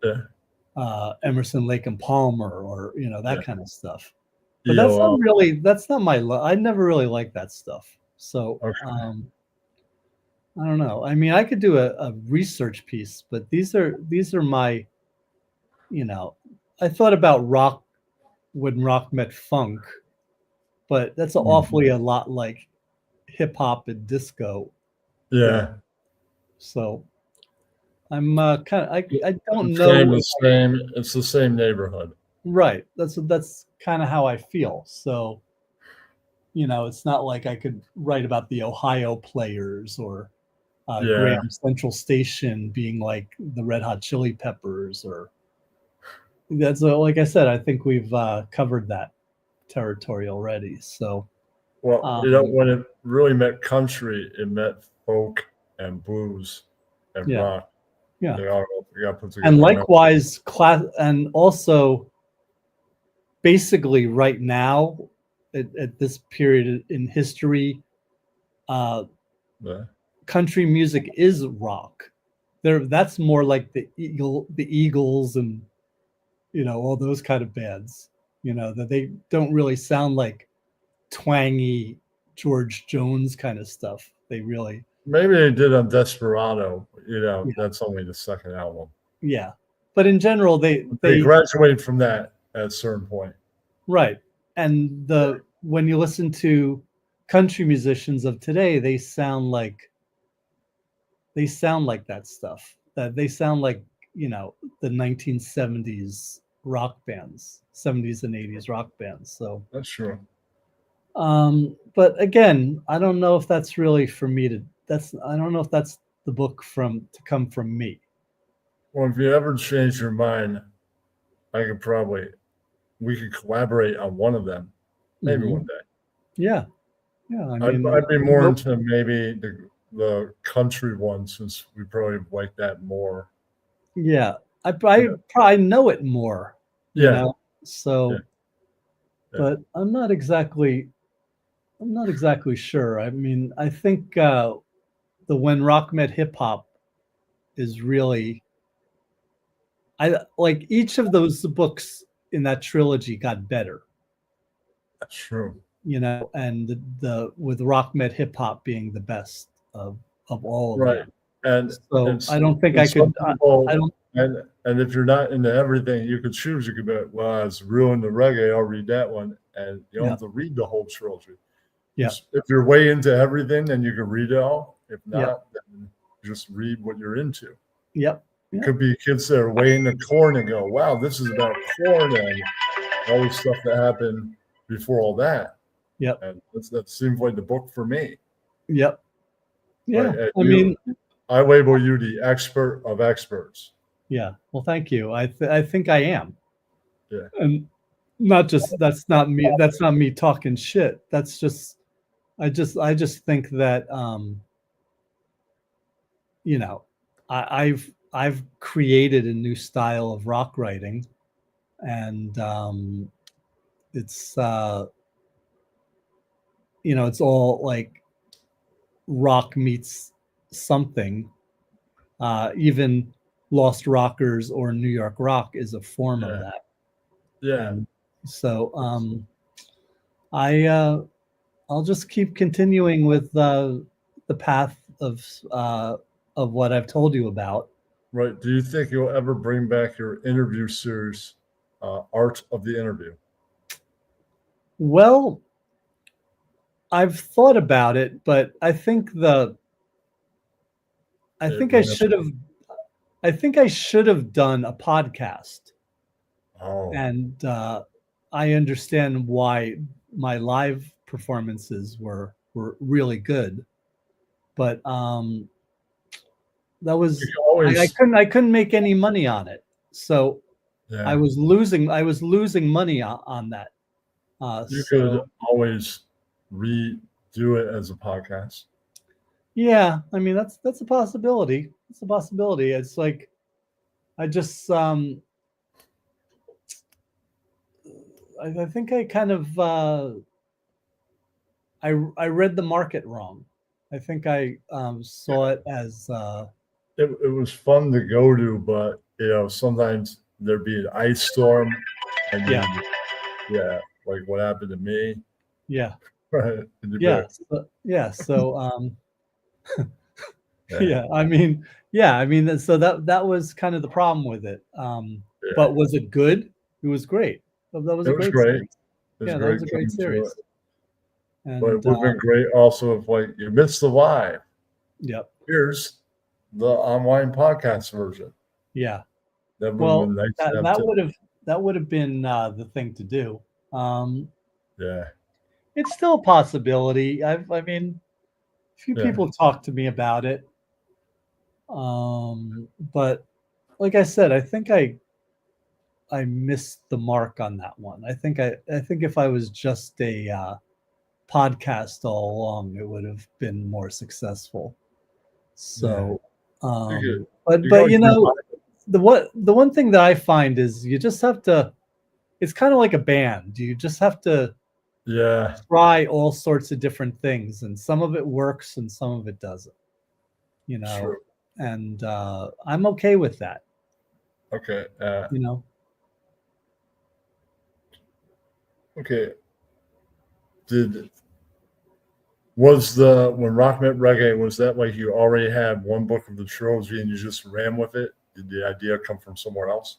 yeah, Emerson, Lake and Palmer, or that Yeah. kind of stuff. But that's not my. I never really liked that stuff. So Okay. I don't know. I mean, I could do a research piece, but these are my. I thought about rock when rock met funk, but that's awfully a lot like hip hop and disco. Yeah. So I'm kind of I don't It's know. kind of the same. It's the same neighborhood. Right. That's kind of how I feel. So, it's not like I could write about the Ohio Players or Yeah. Graham Central Station being like the Red Hot Chili Peppers, or that's like I said, I think we've covered that territory already. So, Well, when it really met country, it met folk and blues and Yeah. rock. Yeah. They all got put together. and likewise, and also basically right now at this period in history, Yeah. country music is rock. That's more like the Eagles and all those kind of bands. That they don't really sound like twangy George Jones kind of stuff. They really, Maybe they did on Desperado. Yeah. That's only the second album. yeah. But in general, They graduated from that at a certain point. right. And when you listen to country musicians of today, they sound like that stuff. That they sound like the 1970s rock bands, 70s and 80s rock bands. So That's true. but again, I don't know if that's really for me to. I don't know if that's the book to come from me. Well, if you ever change your mind, we could collaborate on one of them, maybe Mhm. one day. Yeah, yeah. I I'd mean, be more into maybe the country one, since we probably like that more. yeah. I probably know it more. Yeah. So, Yeah. but I'm not exactly sure. I mean, I think the When Rock Met Hip Hop is really. I like each of those books in that trilogy got better. That's true. And the with rock met hip hop being the best of all of Right. them. And So I don't think I could. I don't. And if you're not into everything, you could choose. You could be like, well, it's ruined the reggae. I'll read that one, and you don't have to read the whole trilogy. Yeah. If you're way into everything, then you can read it all. If not, Yeah. then just read what you're into. Yep. It could be kids that are way into corn and go, wow, this is about corn and all the stuff that happened before all that. Yep. And that seems like the book for me. Yep. Yeah. Like, I mean, I label you the expert of experts. yeah. Well, thank you. I think I am. Yeah. And not just that's not me. That's not me talking shit. That's just I just think that I've created a new style of rock writing, and it's it's all like rock meets something. Even Lost Rockers or New York Rock is a form of that. Yeah. And so I'll just keep continuing with the path of what I've told you about. Right. Do you think you'll ever bring back your interview series art of the interview? Well, I've thought about it, but I think I think I should have done a podcast. Oh, And I understand why my live performances were really good, but that was you can always, I couldn't make any money on it, so yeah, I was losing money on that. you So could always redo it as a podcast. yeah, I mean that's a possibility. It's a possibility. It's like I just I think I kind of I read the market wrong. I think I saw it as It was fun to go to, but sometimes there'd be an ice storm, and yeah, yeah, like what happened to me. yeah, Right. And you'd be yeah, like, yeah. So yeah, yeah, I mean, so that was kind of the problem with it. yeah. But was it good? It was great. That was a It was great great. series. It was Yeah, that great was a great coming to series. it. But it And would have been great also if like you missed the live. yep, Here's the online podcast version. yeah. That would have Well, been nice to have that too. would have been the thing to do. Yeah. It's still a possibility. I mean, a few Yeah. people talked to me about it. But like I said, I think I missed the mark on that one. I think if I was just a podcast all along, it would have been more successful. So, You but could always the one thing that I find is you just have to. It's kind of like a band. You just have to Yeah. try all sorts of different things, and some of it works and some of it doesn't. True. And I'm okay with that. Okay. Okay. When Rock Met Reggae, was that like you already had one book of the trilogy and you just ran with it? Did the idea come from somewhere else?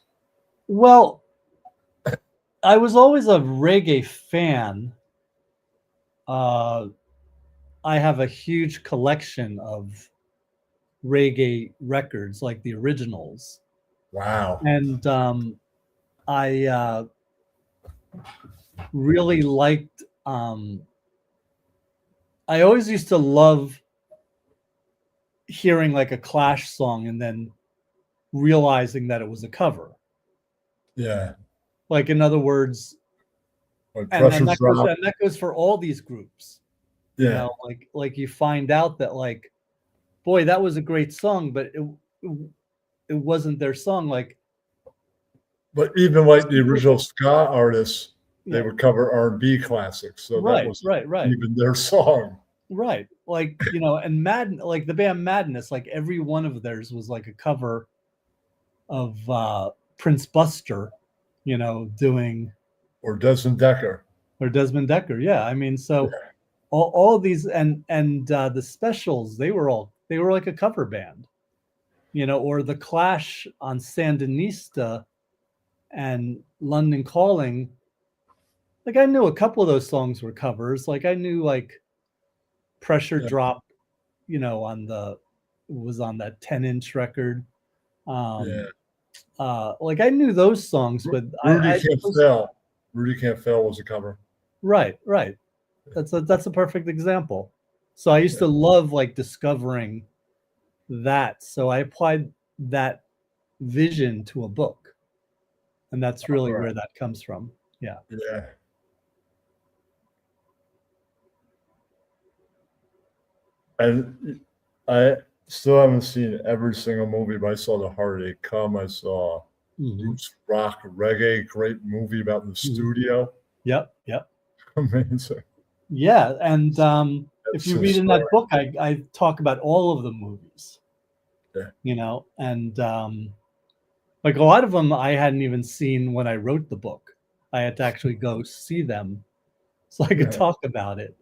Well, I was always a reggae fan. I have a huge collection of reggae records, like the originals. Wow. And I really liked. I always used to love hearing like a Clash song and then realizing that it was a cover. Yeah. Like in other words, Like and Pressure Drop. that goes for all these groups. Yeah. Like you find out that like, boy, that was a great song, but it wasn't their song. Like, But even like the original ska artists, they Yeah. would cover R&B classics. So that was right. even their song. Right. Like, and like the band Madness, like every one of theirs was like a cover of Prince Buster, doing Or Desmond Decker. or Desmond Decker. Yeah. I mean, so Yeah. all of these and the Specials, they were like a cover band, or the Clash on Sandinista and London Calling. Like I knew a couple of those songs were covers. Like I knew like Pressure Drop, on that 10-inch record. Like I knew those songs, but Rudy Can't Fail. Rudy Can't Fail was a cover. Right. That's a perfect example. So I used to love like discovering that. So I applied that vision to a book, and that's really where that comes from. Yeah. Yeah. And I still haven't seen every single movie, but I saw The Heartache Come. I saw Roots Rock Reggae, great movie about the studio. Yep. Amazing. Yeah, and if you read in that book, I talk about all of the movies. Yeah. And like a lot of them I hadn't even seen when I wrote the book. I had to actually go see them so I could talk about it.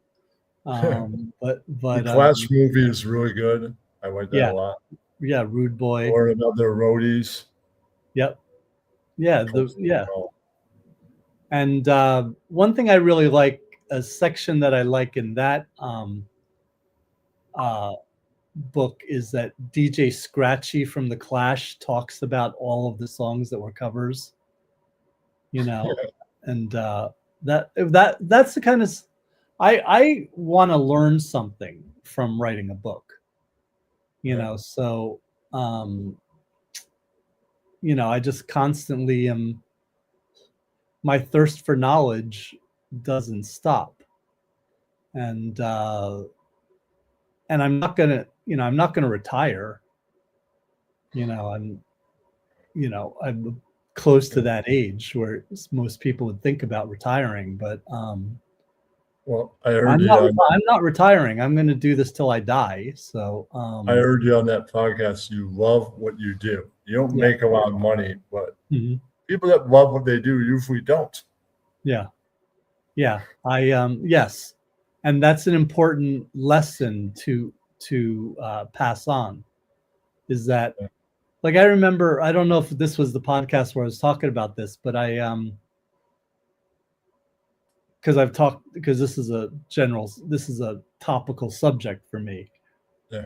But the Clash movie is really good. I like that a lot. Yeah, Rude Boy. Or about their roadies. Yep. Yeah, And one thing I really like, a section that I like in that book, is that DJ Scratchy from the Clash talks about all of the songs that were covers. You know, and that's the kind of I want to learn something from writing a book. You know, so you know, I just constantly am. My thirst for knowledge doesn't stop, and I'm not gonna, you know, I'm not gonna retire. You know, I'm close to that age where most people would think about retiring, but Well, I heard you. I'm not retiring. I'm going to do this till I die. So I heard you on that podcast. You love what you do. You don't make a lot of money, but people that love what they do usually don't. Yeah. Yes, and that's an important lesson to pass on. Is that, like, I remember, I don't know if this was the podcast where I was talking about this, but because this is a topical subject for me. Yeah.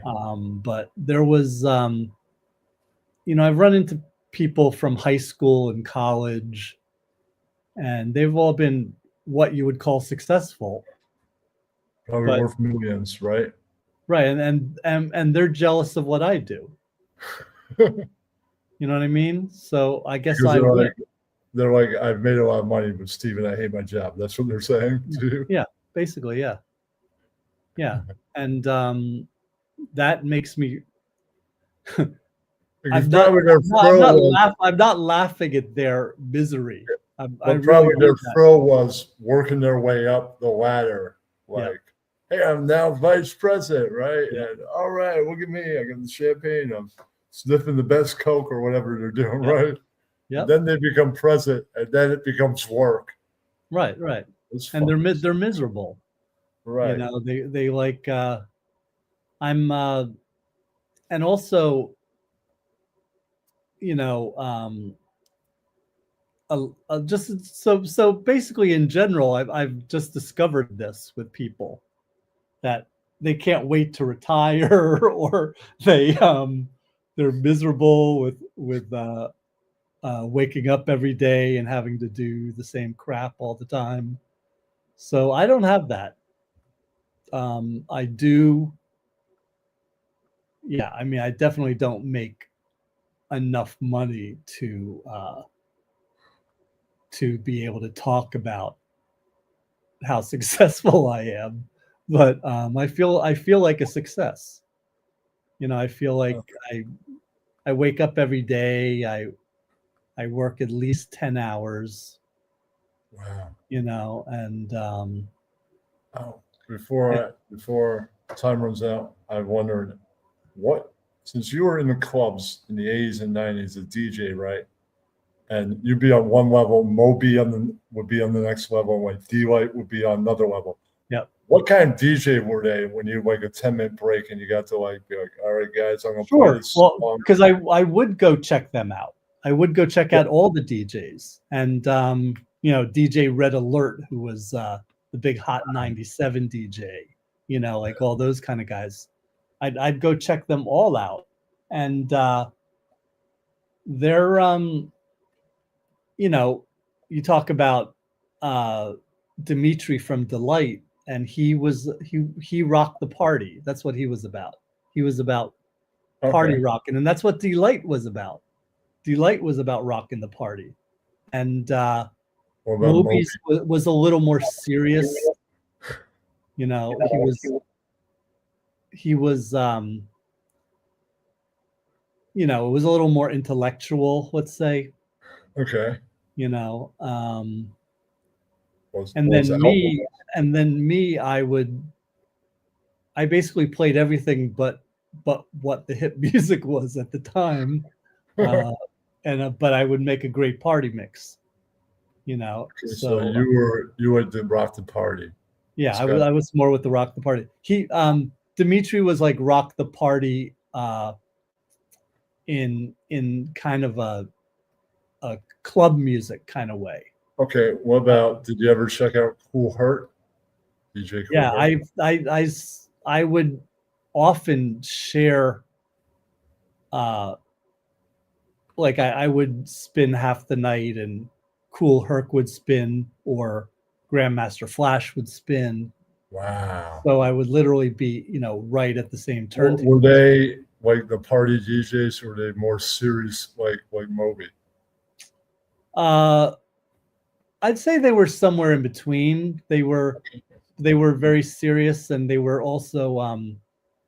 But there was, you know, I've run into people from high school and college, and they've all been what you would call successful. Probably worth millions, right? Right, and they're jealous of what I do. You know what I mean? So I guess they're like, I've made a lot of money, but Steven, I hate my job. That's what they're saying to you. Yeah, basically, yeah. And that makes me. I'm not laughing at their misery. Probably their thrill was working their way up the ladder. Like, hey, I'm now vice president, right? Yeah. And all right, look at me. I got the champagne. I'm sniffing the best Coke or whatever they're doing, right? Yeah. Then they become president, and then it becomes work. Right. And they're miserable. Right. You know, they like I'm and also, you know, just so basically in general, I've just discovered this with people, that they can't wait to retire, or they're miserable with waking up every day and having to do the same crap all the time. So I don't have that. I do. Yeah, I mean, I definitely don't make enough money to be able to talk about how successful I am, but I feel like a success. You know, I feel like I wake up every day. I work at least 10 hours. Wow. You know, and before time runs out, I wondered since you were in the clubs in the 80s and 90s, a DJ, right? And you'd be on one level, Moby would be on the next level, like D-Light would be on another level. Yep. What kind of DJ were they when you like a 10-minute break and you got to like be like, all right, guys, I'm gonna play this song? Well, because I would go check them out. I would go check out all the DJs, and you know, DJ Red Alert, who was the big Hot 97 DJ, you know, like all those kind of guys. I'd go check them all out, and they're you know, you talk about Dimitri from Delight, and he rocked the party. That's what he was about. He was about party rocking, and that's what Delight was about. Delight was about rocking the party, and Moby's was a little more serious. You know, he was you know, it was a little more intellectual, let's say. Okay. You know, and then me, I basically played everything but what the hip music was at the time, but I would make a great party mix. You know, so you were the rock the party. Yeah, I was more with the rock the party. Dimitri was like rock the party in kind of a club music kind of way. Okay, what about? Did you ever check out Cool Hurt? DJ Cool Yeah, Hurt? I would often share, like I would spin half the night and Cool Herc would spin or Grandmaster Flash would spin. Wow. So I would literally be, right at the same turntable. Were they like the party DJs, or were they more serious, like Moby? I'd say they were somewhere in between. They were very serious, and they were also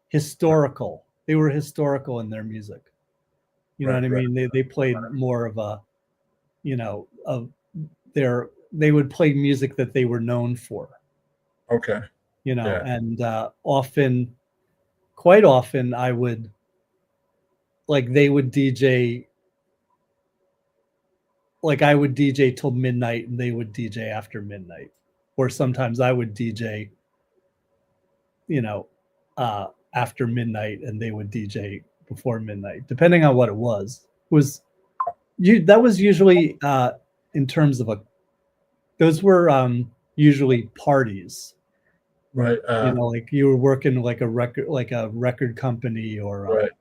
historical. They were historical in their music. You know Right, what I right. mean? They played more of a, they would play music that they were known for. Okay. Yeah. And quite often I would, like, they would DJ, like I would DJ till midnight and they would DJ after midnight. Or sometimes I would DJ, after midnight and they would DJ before midnight, depending on what it was. That was usually in terms of those were usually parties. Right. Like you were working like a record company or right.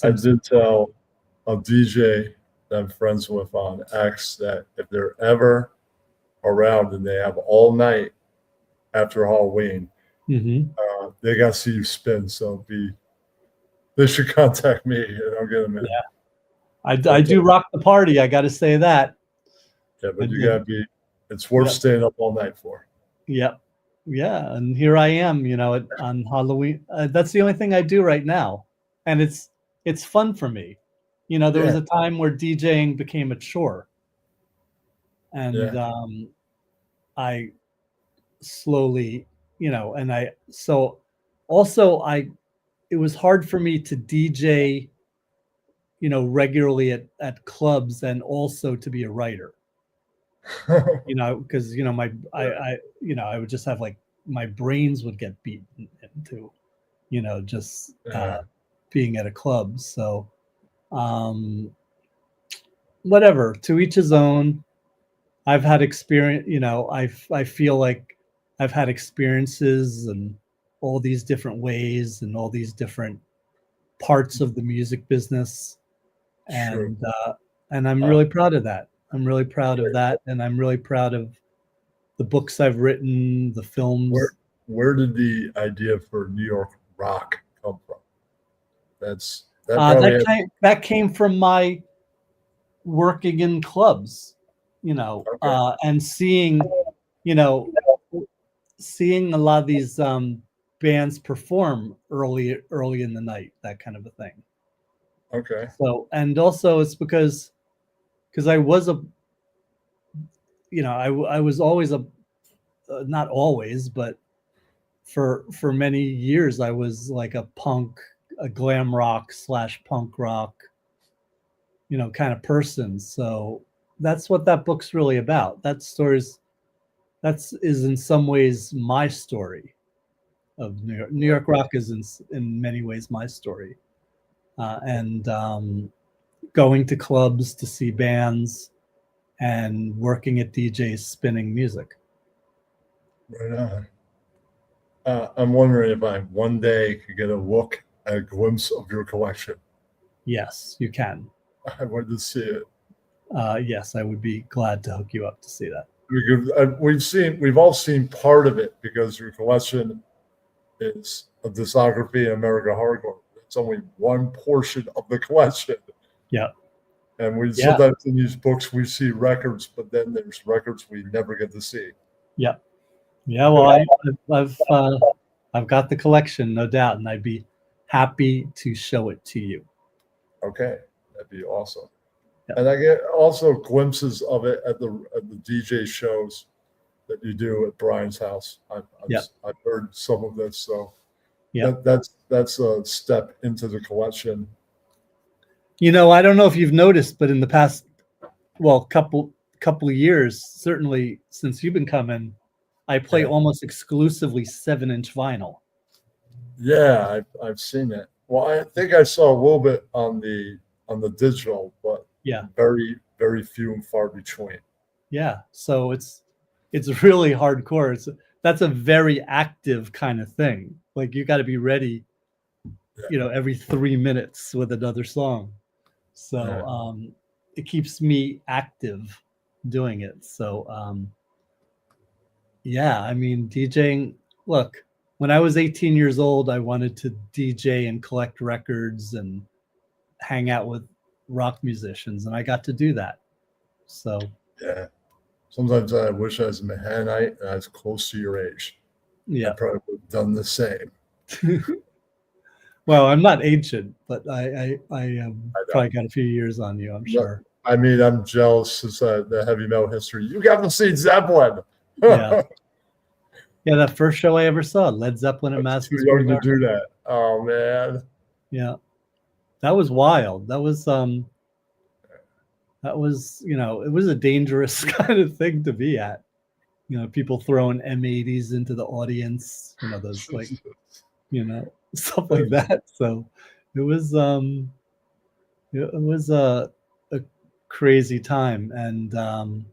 I did tell a DJ that I'm friends with on X that if they're ever around and they have all night after Halloween, they got to see you spin. So they should contact me and I'll get them in. Yeah. I do rock the party. I got to say that. Yeah, but you got to it's worth staying up all night for. Yep. Yeah. And here I am, on Halloween. That's the only thing I do right now. And it's fun for me. There was a time where DJing became a chore. And I slowly, it was hard for me to DJ, regularly at clubs and also to be a writer. Because I would just have like my brains would get beaten into, just being at a club. So whatever, to each his own. I've had experience, I feel like I've had experiences and all these different ways and all these different parts of the music business. And I'm really proud of that. I'm really proud of that. And I'm really proud of the books I've written, the films. Where did the idea for New York rock come from? That came from my working in clubs, and seeing a lot of these bands perform early in the night, that kind of a thing. Okay. So, and also it's because I was I was always not always, but for many years I was like a glam rock / punk rock, kind of person. So that's what that book's really about. That is in some ways my story of New York. New York rock is in many ways my story. And going to clubs to see bands and working at DJs spinning music. Right on. I'm wondering if I one day could get a glimpse of your collection. Yes, you can. I wanted to see it. Yes, I would be glad to hook you up to see that. We've all seen part of it because your collection is a discography in American hardcore. It's only one portion of the collection. Yeah. And sometimes in these books we see records, but then there's records we never get to see. Yeah. Yeah. Well, I've got the collection, no doubt, and I'd be happy to show it to you. Okay, that'd be awesome. Yeah. And I get also glimpses of it at the DJ shows that you do at Brian's house. I've heard some of this, so that's a step into the collection. I don't know if you've noticed, but in the past, couple of years, certainly since you've been coming, I play almost exclusively 7-inch vinyl. Yeah, I've seen it. Well, I think I saw a little bit on the digital, but very, very few and far between. Yeah. So it's really hardcore. That's a very active kind of thing. Like you got to be ready, every 3 minutes with another song. So it keeps me active doing it. So yeah, I mean, DJing, look, when I was 18 years old, I wanted to DJ and collect records and hang out with rock musicians, and I got to do that. So Yeah. Sometimes I wish I was a Mahanite and I was close to your age. yeah. I probably would have done the same. Well, I'm not ancient, but I know. probably got a few years on you, I'm sure. I mean, I'm jealous since the heavy metal history. You got to see Zeppelin. Yeah. Yeah, that first show I ever saw, Led Zeppelin at I'm Madison too Square young to Garden. do that. Oh man. Yeah. That was wild. That was it was a dangerous kind of thing to be at. People throwing M80s into the audience, those like, stuff like that. So it was a crazy time. And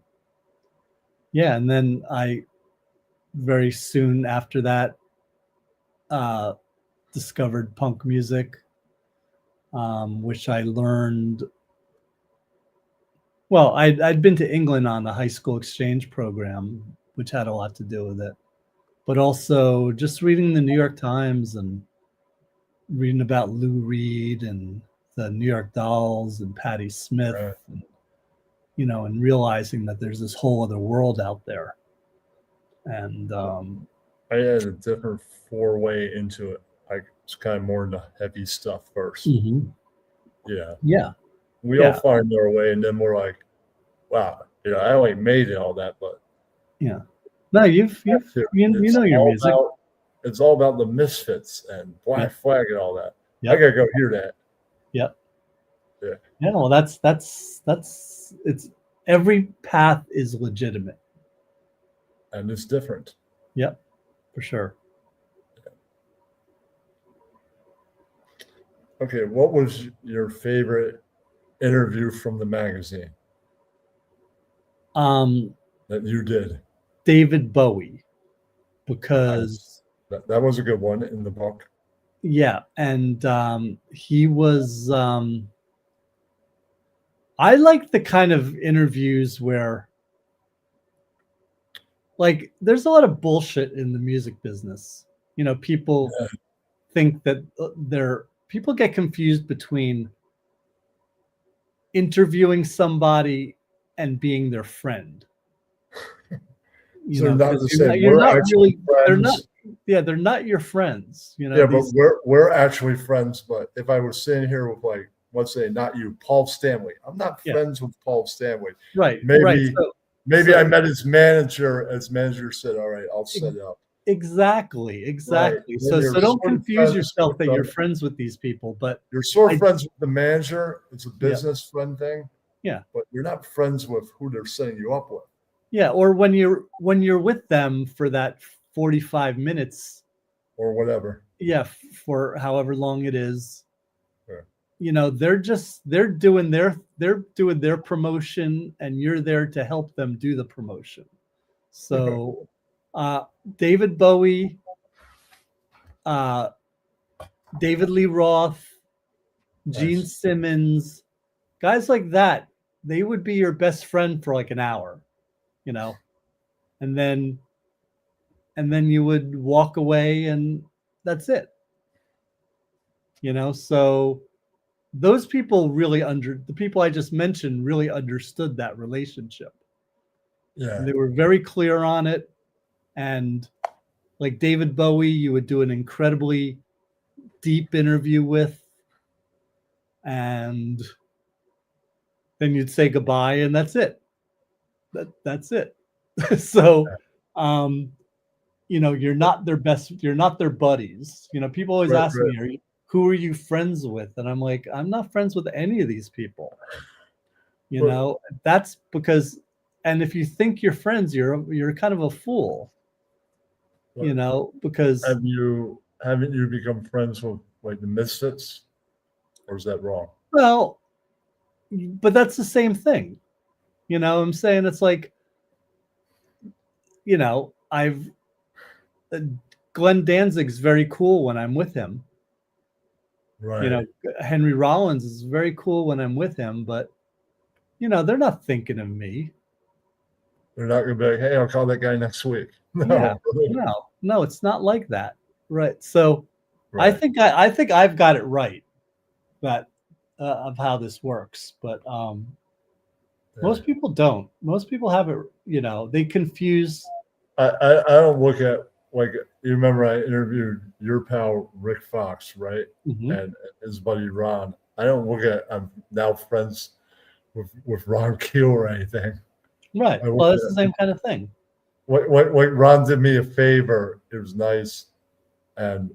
yeah, and then I very soon after that discovered punk music, which I learned. Well, I'd been to England on a high school exchange program, which had a lot to do with it. But also just reading the New York Times and reading about Lou Reed and the New York Dolls and Patti Smith, Right. and realizing that there's this whole other world out there. And I had a different four-way into it. It's kind of more into heavy stuff first. Yeah. Yeah. We all find our way, and then we're like, wow, I only made it all that, but yeah. No, you know your music. It's all about the Misfits and Black Flag and all that. Yep. I gotta go hear that. Yep. Yeah. Yeah. Well, that's it's every path is legitimate. And it's different. Yep, for sure. Okay, what was your favorite interview from the magazine that you did? David Bowie, because that was a good one in the book. Yeah, and he was. I like the kind of interviews where, like, there's a lot of bullshit in the music business. People think that people get confused between interviewing somebody and being their friend. So not to say you're we're not actually really, friends. they're not your friends. But we're actually friends. But if I was sitting here with, like, let's say not you, Paul Stanley, I'm not friends with Paul Stanley. Right. Maybe right. Maybe I met his manager. His manager said, "All right, I'll set it up." Exactly. Right. So don't confuse yourself that you're friends with these people, but you're sort of friends with the manager. It's a business friend thing. Yeah. But you're not friends with who they're setting you up with. Yeah, or when you're with them for that 45 minutes or whatever. Yeah, for however long it is. Yeah. They're doing their promotion, and you're there to help them do the promotion. So David Bowie, David Lee Roth, Gene Simmons, guys like that, they would be your best friend for like an hour, and then you would walk away and that's it. So those people the people I just mentioned really understood that relationship. Yeah. And they were very clear on it. And like David Bowie, you would do an incredibly deep interview with, and then you'd say goodbye, and that's it. That's it. So, you're not their buddies. People always ask me, who are you friends with? And I'm like, I'm not friends with any of these people. That's because, and if you think you're friends, you're kind of a fool. Because haven't you become friends with like the Misfits, or is that wrong? Well, but that's the same thing. I'm saying it's like you know, Glenn Danzig's very cool when I'm with him. Right. You know, Henry Rollins is very cool when I'm with him, but you know, they're not thinking of me. They're not going to be like, hey, I'll call that guy next week. No. Yeah, no, it's not like that. Right. So Right. I think I've got it right that of how this works, but most people don't. Most people have it, you know, they confuse. I don't look at, like, you remember I interviewed your pal Rick Fox, right? Mhm. And his buddy Ron. I don't look at, I'm now friends with Ron Keel or anything. Right. Well, it's the same kind of thing. What Ron did me a favor. It was nice, and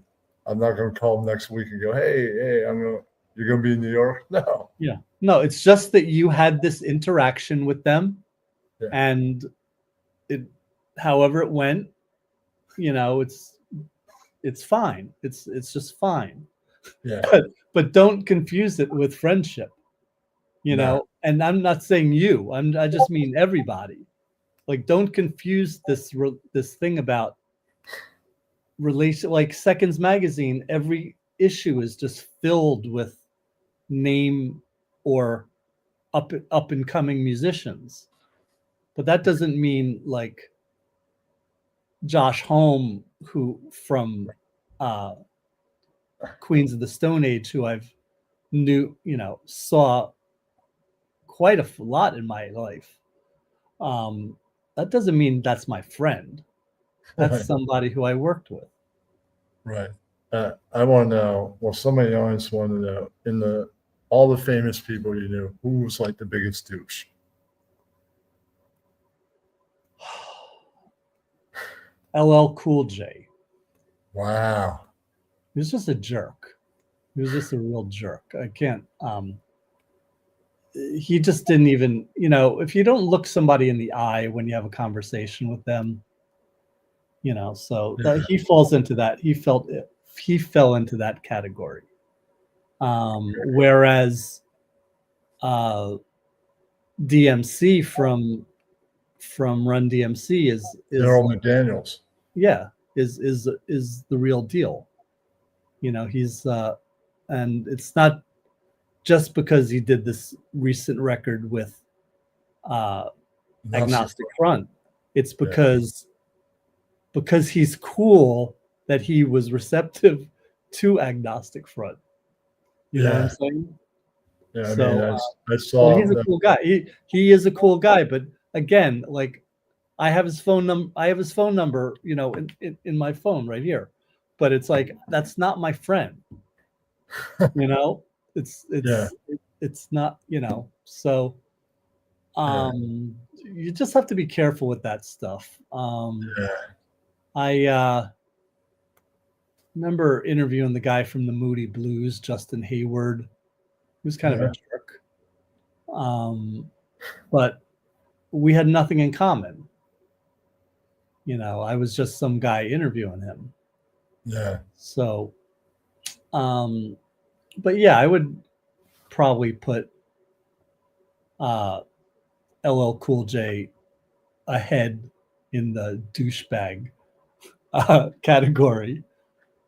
I'm not going to call him next week and go, hey, you're going to be in New York. No. Yeah. No, it's just that you had this interaction with them, Yeah. and it, however it went, you know, it's fine. It's just fine. Yeah. But don't confuse it with friendship. You No. know, and I'm not saying you. I just mean everybody. Like, don't confuse this thing about relation. Like Seconds Magazine, every issue is just filled with name or up and coming musicians, but that doesn't mean like Josh Homme, who from Queens of the Stone Age, who I've saw quite a lot in my life. That doesn't mean that's my friend. That's Right. somebody who I worked with. Right. I want to know, well, somebody in the audience want to know, in all the famous people you knew, who was like the biggest douche? LL Cool J. Wow. He was just a jerk. He was just a real jerk. I can't. He just didn't even, if you don't look somebody in the eye when you have a conversation with them, so Yeah. he falls into that. He fell into that category. Whereas DMC from Run DMC is Daryl McDaniels. Yeah, is the real deal. He's and it's not just because he did this recent record with Agnostic Front. It's because he's cool that he was receptive to Agnostic Front. You know what I'm saying? Yeah, So, I saw. he's a cool guy. He is a cool guy, but again, like I have his phone number, in my phone right here. But it's like that's not my friend. It's not, so you just have to be careful with that stuff. I remember interviewing the guy from the Moody Blues, Justin Hayward, who's kind of a jerk. But we had nothing in common. I was just some guy interviewing him. Yeah. So, but yeah, I would probably put LL Cool J ahead in the douchebag category.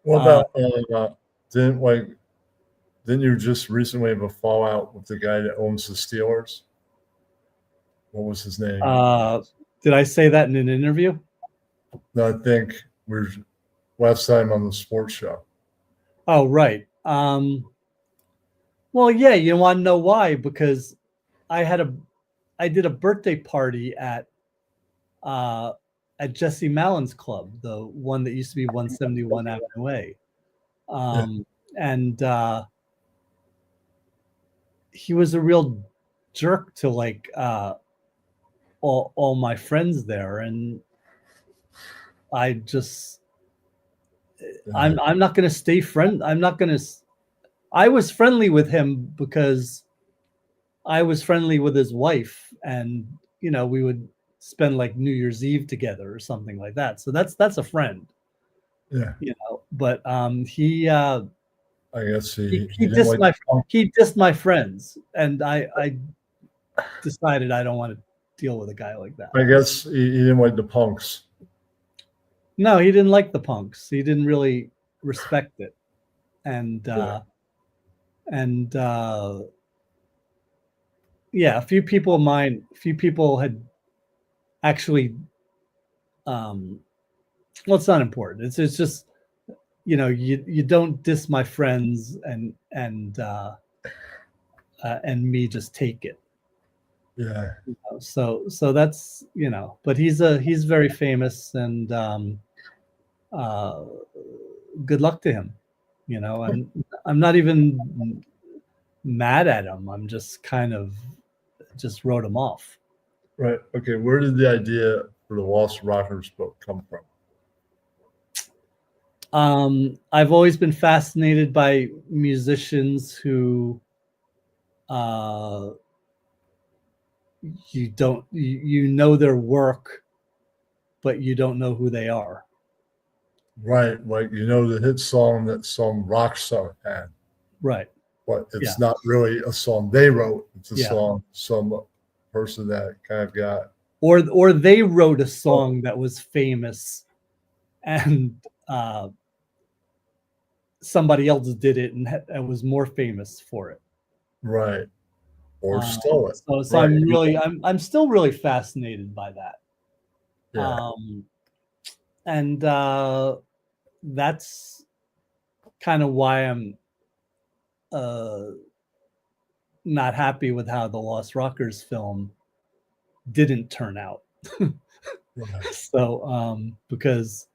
What about didn't you just recently have a fallout with the guy that owns the Steelers? What was his name? Did I say that in an interview? No, I think we were last time on the sports show. Oh, right. Well, yeah, you want to know why? Because I did a birthday party at Jesse Mallon's club, the one that used to be 171 Avenue A. And he was a real jerk to like all my friends there, and I just I'm not going to stay friend. I was friendly with him because I was friendly with his wife, and we would spend like New Year's Eve together or something like that. So that's a friend. Yeah. But he I guess he dissed my friends, and I decided I don't want to deal with a guy like that. I guess he didn't like the punks. No, he didn't like the punks. He didn't really respect it. And yeah, a few people had actually well, it's not important. It's just, you don't diss my friends and me just take it. Yeah. So that's, but he's very famous, and good luck to him. I'm not even mad at him. I'm just kind of just wrote him off. Right. Okay. Where did the idea for the Lost Rockers book come from? I've always been fascinated by musicians who you know their work, but you don't know who they are. Right. Like, the hit song that some rock star had, Right. but it's Yeah. not really a song they wrote. It's a Yeah. song some person that kind of got. Or they wrote a song that was famous, and somebody else did it and was more famous for it. Right. Or stole it. So Right. I'm still really fascinated by that. Yeah. And that's kind of why I'm not happy with how the Lost Rockers film didn't turn out. Right. So because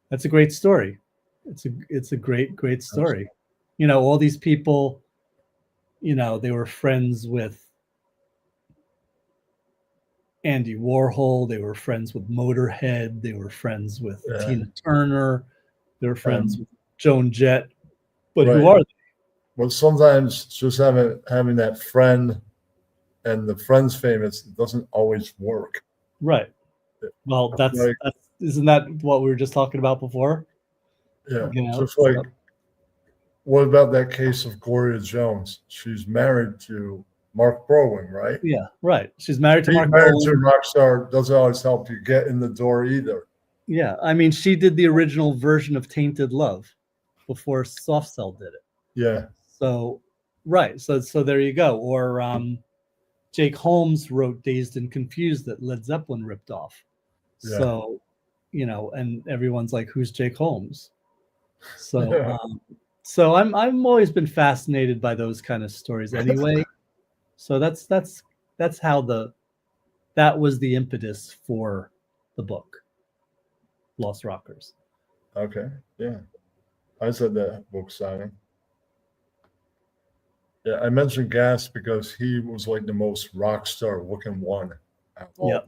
that's a great story. It's a great story. All these people, they were friends with Andy Warhol, they were friends with Motorhead, they were friends with Tina Turner, they were friends with Joan Jett. But who are they? Well, sometimes just having that friend and the friend's famous doesn't always work. Right. Well, that's isn't that what we were just talking about before? Yeah. Just like, what about that case of Gloria Jones? She's married to Mark Brolin, right? Yeah, right. She's married to Being Mark married Brolin. to a rock star doesn't always help you get in the door either. Yeah, I mean, she did the original version of Tainted Love before Soft Cell did it. Yeah. So, right. So there you go. Or Jake Holmes wrote Dazed and Confused that Led Zeppelin ripped off. Yeah. So, and everyone's like, who's Jake Holmes? So, Yeah. so I'm always been fascinated by those kind of stories anyway. So that's how that was the impetus for the book, Lost Rockers. Okay. Yeah. I said that book signing. Yeah, I mentioned Gas because he was like the most rock star looking one. Yeah.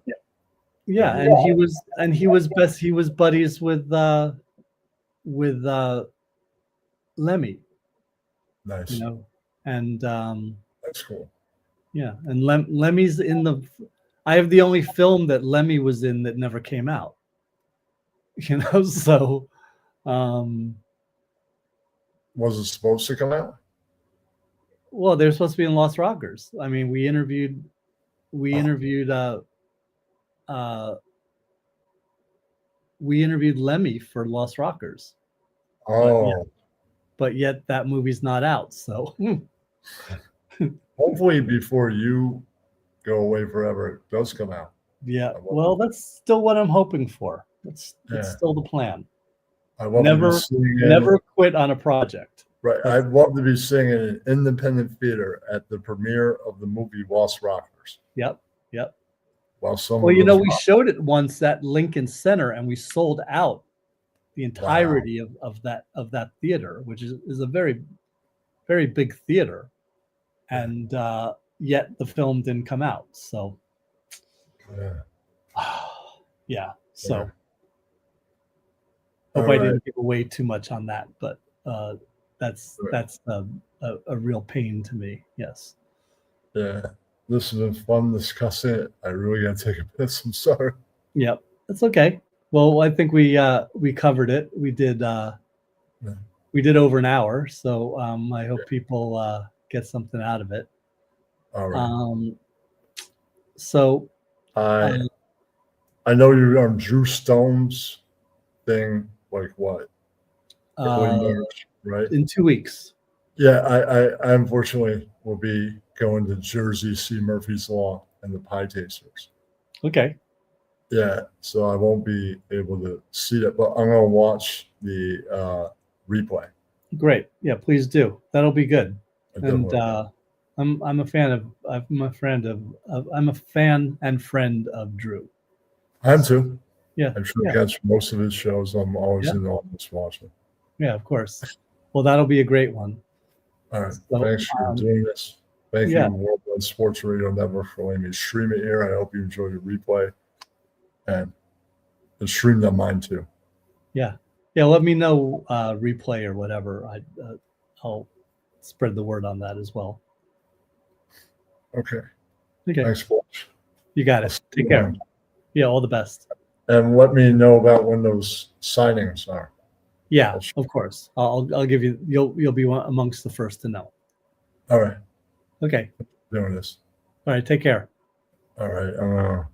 Yeah, and he was buddies with Lemmy. Nice. And that's cool. Yeah, and Lemmy's in the. I have the only film that Lemmy was in that never came out. So. Was it supposed to come out? Well, they're supposed to be in Lost Rockers. I mean, we interviewed Lemmy for Lost Rockers. Oh. But yet that movie's not out. So hopefully before you go away forever, it does come out. Yeah. Well, that's still what I'm hoping for. It's still the plan. I love never quit on a project. Right. I'd love to be singing in an independent theater at the premiere of the movie Lost Rockers. Yep. Well, we showed it once at Lincoln Center, and we sold out the entirety of that theater, which is a very, very big theater, and yet the film didn't come out. So, yeah. So, hope I didn't give away too much on that, but that's a real pain to me. Yes. Yeah. This has been fun discussing it. I really got to take a piss. I'm sorry. Yep, that's okay. Well, I think we covered it. We did over an hour, so I hope people get something out of it. All right. So I know you're on Drew Stone's thing like what? Early Uh, March, right? in 2 weeks. Yeah, I unfortunately will be going to Jersey, see Murphy's Law and the Pie Tasters. Okay. Yeah, so I won't be able to see that, but I'm gonna watch the replay. Great. Yeah, please do. That'll be good. I And definitely- I'm a fan I'm a fan and friend of Drew. I am too. Yeah. I'm sure Yeah. I catch most of his shows. I'm always Yeah. in the office watching. Yeah, of course. Well, that'll be a great one. All right. So, Thanks for doing this. Thank yeah. you, Worldwide Sports Radio Network, for letting me stream it here. I hope you enjoy the replay and the stream on mine too. Yeah. Yeah. Let me know replay or whatever. I'll spread the word on that as well. Okay. Okay. Thanks, Flash. You got I'll it. see Take you care. around. Yeah. All the best. And let me know about when those signings are. Yeah, of course. I'll give you. You'll be amongst the first to know. All right. Okay. Doing this. All right. Take care. All right.